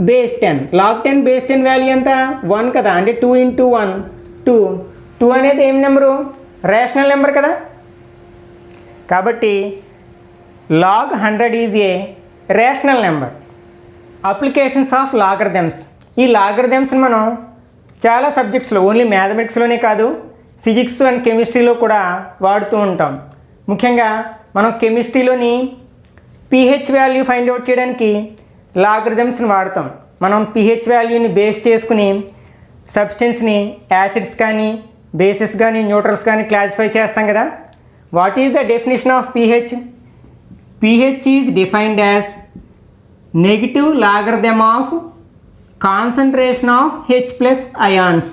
base 10. log 10 base 10 value ఎంత? 1 కదా, అంటే 2 into 1 2. 2 అనేది ఏం నెంబరు? రేషనల్ నెంబర్ కదా. కాబట్టి log 100 is a rational number. Applications of logarithms. ఈ లాగరిథమ్స్ని మనం చాలా సబ్జెక్ట్స్లో, ఓన్లీ మ్యాథమెటిక్స్లోనే కాదు, ఫిజిక్స్ అండ్ కెమిస్ట్రీలో కూడా వాడుతూ ఉంటాం. ముఖ్యంగా మనం కెమిస్ట్రీలోని pH వాల్యూ ఫైండ్ అవుట్ చేయడానికి లాగరిథమ్స్ని వాడతాం. మనం pH వాల్యూని బేస్ చేసుకుని సబ్స్టెన్స్ని యాసిడ్స్ కానీ బేసెస్ కానీ న్యూట్రల్స్ కానీ క్లాసిఫై చేస్తాం కదా. What is the definition of pH? pH is defined as negative logarithm of concentration of H+ ions.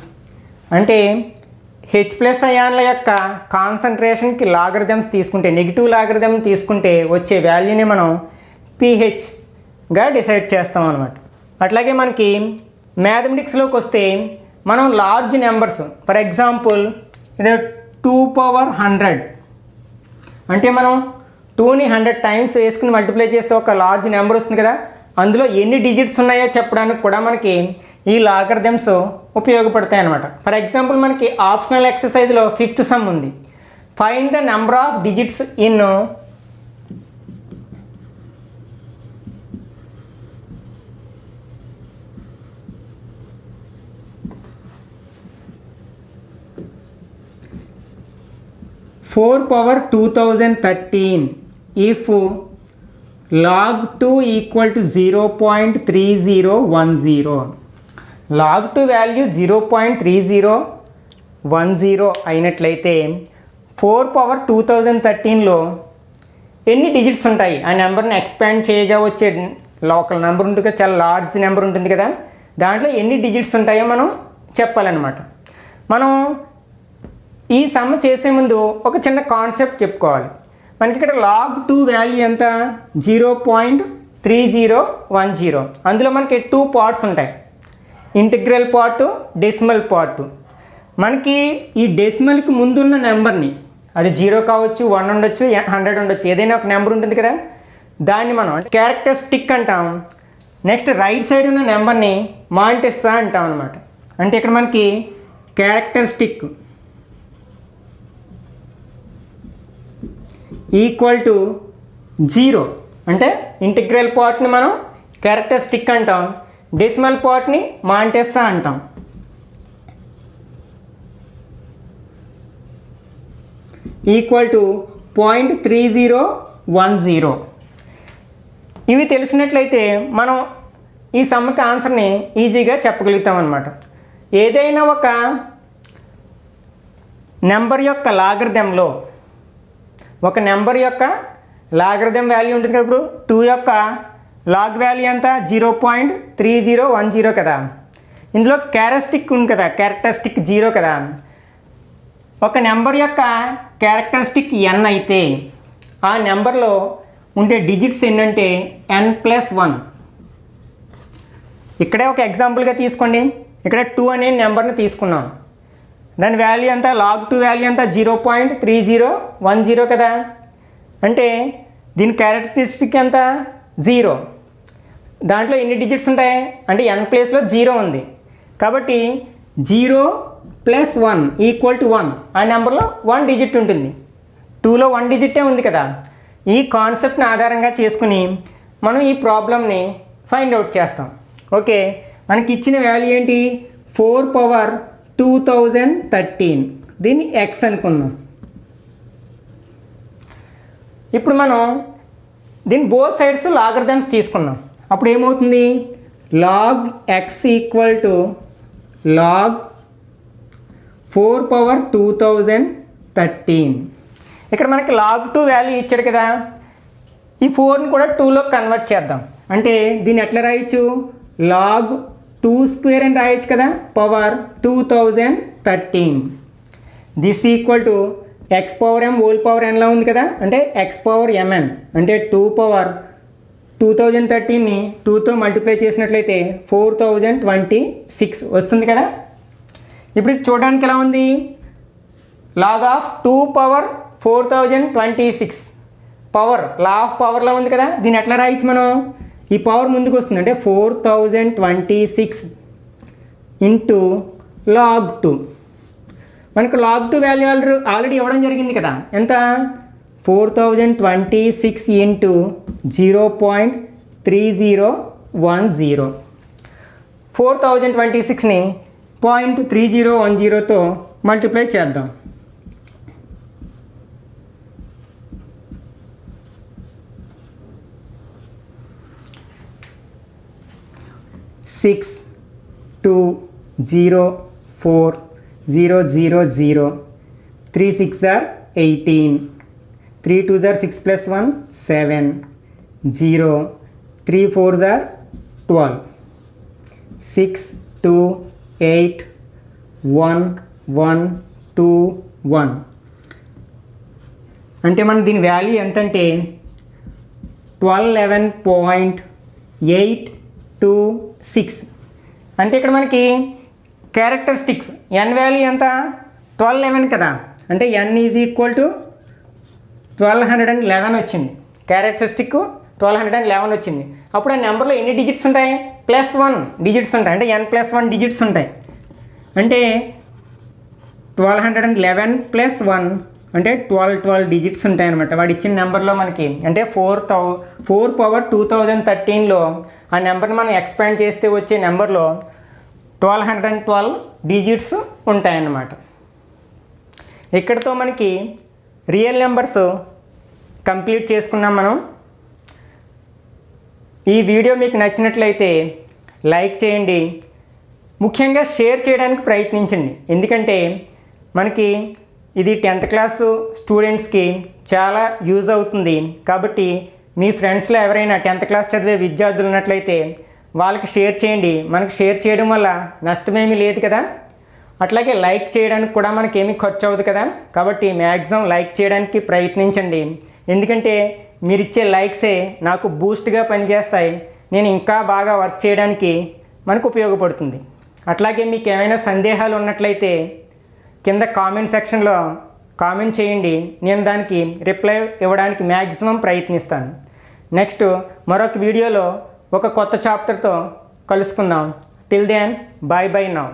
అంటే H+ అయాన్ల యొక్క కాన్సన్ట్రేషన్కి లాగరిథమ్స్ తీసుకుంటే, నెగిటివ్ లాగరిథమ్ తీసుకుంటే వచ్చే వాల్యూని మనం pHగా డిసైడ్ చేస్తాం అన్నమాట. అట్లాగే మనకి మ్యాథమెటిక్స్లోకి వస్తే మనం లార్జ్ నెంబర్స్, ఫర్ ఎగ్జాంపుల్ ఇది 2 power 100 అంటే మనం 2ని 100 టైమ్స్ వేసుకుని మల్టిప్లై చేస్తే ఒక లార్జ్ నెంబర్ వస్తుంది కదా. అందులో ఎన్ని డిజిట్స్ ఉన్నాయో చెప్పడానికి కూడా మనకి ఈ లాగరిథమ్స్ ఉపయోగపడతాయి అన్నమాట. ఫర్ ఎగ్జాంపుల్ మనకి ఆప్షనల్ ఎక్సర్సైజ్లో 5th సమ్ ఉంది. Find the number of digits in 4 power 2013 if log 2 equal to 0.3010. log 2 value 0.3010 అయినట్లయితే 4 power 2013లో ఎన్ని డిజిట్స్ ఉంటాయి? ఆ నెంబర్ని ఎక్స్పాండ్ చేయగా వచ్చే లోకల్ నెంబర్ ఉంటుంది కదా, చాలా లార్జ్ నెంబర్ ఉంటుంది కదా, దాంట్లో ఎన్ని డిజిట్స్ ఉంటాయో మనం చెప్పాలన్నమాట. మనం ఈ సమ్ చేసే ముందు ఒక చిన్న కాన్సెప్ట్ చెప్పుకోవాలి. మనకి ఇక్కడ log 2 వాల్యూ ఎంత? 0.3010. అందులో మనకి 2 పార్ట్స్ ఉంటాయి, ఇంటిగ్రల్ పార్టు, డెసిమల్ పార్టు. మనకి ఈ డెసిమల్కి ముందున్న నెంబర్ని, అది 0 కావచ్చు, 1 ఉండొచ్చు, 100 ఉండొచ్చు, ఏదైనా ఒక నెంబర్ ఉంటుంది కదా, దాన్ని మనం క్యారెక్టరిస్టిక్ అంటాం. నెక్స్ట్ రైట్ సైడ్ ఉన్న నెంబర్ని మాంటెస్సా అంటాం అనమాట. అంటే ఇక్కడ మనకి క్యారెక్టరిస్టిక్ ఈక్వల్ టు 0 అంటే ఇంటిగ్రల్ పార్ట్ని మనం క్యారెక్టరిస్టిక్ అంటాం, డెసిమల్ పార్ట్ని మాంటెస్సా అంటాం. Equal to 0.3010. ఇవి తెలిసినట్లయితే మనం ఈ సమ్కి ఆన్సర్ని ఈజీగా చెప్పగలుగుతాం అన్నమాట. ఏదైనా ఒక నెంబర్ యొక్క లాగరిథంలో ఒక నెంబర్ యొక్క లాగరిథం వాల్యూ ఉంటుంది కదా. ఇప్పుడు 2 యొక్క లాగ్ వాల్యూ ఎంత 0.3010 కదా. ఇందులో క్యారెక్టరిస్టిక్ ఉంది కదా, క్యారెక్టరిస్టిక్ 0 కదా. ఒక నెంబర్ యొక్క క్యారెక్టరిస్టిక్ n అయితే ఆ నెంబర్లో ఉండే డిజిట్స్ ఎన్నంటే n+1. ఇక్కడే ఒక ఎగ్జాంపుల్గా తీసుకోండి. ఇక్కడ 2 అనే నెంబర్ని తీసుకున్నాం. దాని వాల్యూ ఎంత లాగ్ 2 వాల్యూ ఎంత 0.3010 కదా. అంటే దీని క్యారెక్టరిస్టిక్ ఎంత 0. దాంట్లో ఎన్ని డిజిట్స్ ఉంటాయి అంటే n ప్లేస్లో 0 ఉంది కాబట్టి 0+1 = 1. ఆ నెంబర్లో 1 డిజిట్ ఉంటుంది. 2లో 1 డిజిటే ఉంది కదా. ఈ కాన్సెప్ట్ని ఆధారంగా చేసుకుని మనం ఈ ప్రాబ్లమ్ని ఫైండ్ అవుట్ చేస్తాం. ఓకే, మనకి ఇచ్చిన వాల్యూ ఏంటి 4/2013. దీన్ని x అనుకుందాం. ఇప్పుడు మనం దీని బోత్ సైడ్స్ లాగరిథమ్స్ తీసుకుందాం. అప్పుడు ఏమవుతుంది log x = log 4/2013. ఇక్కడ మనకి log 2 వాల్యూ ఇచ్చాడు కదా. ఈ 4ని కూడా 2లో కన్వర్ట్ చేద్దాం. అంటే దీన్ని ఎట్లా రాయొచ్చు log 2² అని రాయొచ్చు కదా, power 2013. This equal to x⁻m⁴n ఉంది కదా, అంటే x⁻mn అంటే 2/2013ని 2తో మల్టిప్లై చేసినట్లయితే 4026 వస్తుంది కదా. ఇప్పుడు ఇది చూడడానికి ఎలా ఉంది log of 2/4026 power law of పవర్లో ఉంది కదా. దీన్ని ఎట్లా రాయొచ్చు మనం ఈ పవర్ ముందుకు వస్తుంది అంటే 4026 ఇంటూ log 2. మనకు log 2 వాల్యూ ఆల్రెడీ ఇవ్వడం జరిగింది కదా. ఎంత 4026 ఇంటూ 0.3010. 4026ని 0.3010తో మల్టిప్లై చేద్దాం. 6204000. 3 6 are 18. 3 2s are 6 + 1 7. 0 3 4s are 12. 6 2 8 1 1 2 1. అంటే మనం దీని వాల్యూ ఎంత అంటే 1211.826. అంటే ఇక్కడ మనకి క్యారెక్టరిస్టిక్స్ n వాల్యూ ఎంత 1211 కదా. అంటే n = 1211 వచ్చింది. క్యారెక్టరిస్టిక్ 1211 వచ్చింది. అప్పుడు ఆ నెంబర్లో ఎన్ని డిజిట్స్ ఉంటాయి +1 డిజిట్స్ ఉంటాయి. అంటే n+1 డిజిట్స్ ఉంటాయి. అంటే 1211 + 1 అంటే 12 డిజిట్స్ ఉంటాయి అన్నమాట వాడు ఇచ్చిన నెంబర్లో మనకి. అంటే 4/2013లో ఆ నెంబర్ని మనం ఎక్స్పాండ్ చేస్తే వచ్చే నెంబర్లో 1212 డిజిట్స్ ఉంటాయన్నమాట. ఇక్కడితో మనకి రియల్ నెంబర్స్ కంప్లీట్ చేసుకున్నాం మనం. ఈ వీడియో మీకు నచ్చినట్లయితే లైక్ చేయండి, ముఖ్యంగా షేర్ చేయడానికి ప్రయత్నించండి. ఎందుకంటే మనకి ఇది 10th క్లాసు స్టూడెంట్స్కి చాలా యూజ్ అవుతుంది. కాబట్టి మీ ఫ్రెండ్స్లో ఎవరైనా 10th క్లాస్ చదివే విద్యార్థులు ఉన్నట్లయితే వాళ్ళకి షేర్ చేయండి. మనకి షేర్ చేయడం వల్ల నష్టమేమీ లేదు కదా. అట్లాగే లైక్ చేయడానికి కూడా మనకేమీ ఖర్చు అవ్వదు కదా. కాబట్టి మ్యాక్సిమం లైక్ చేయడానికి ప్రయత్నించండి. ఎందుకంటే మీరు ఇచ్చే లైక్సే నాకు బూస్ట్గా పనిచేస్తాయి. నేను ఇంకా బాగా వర్క్ చేయడానికి మనకు ఉపయోగపడుతుంది. అట్లాగే మీకు ఏమైనా సందేహాలు ఉన్నట్లయితే కింద కామెంట్ సెక్షన్లో కామెంట్ చేయండి. నేను దానికి రిప్లై ఇవ్వడానికి మ్యాక్సిమం ప్రయత్నిస్తాను. నెక్స్ట్ మరొక వీడియోలో ఒక కొత్త చాప్టర్తో కలుసుకుందాం. Till then bye now.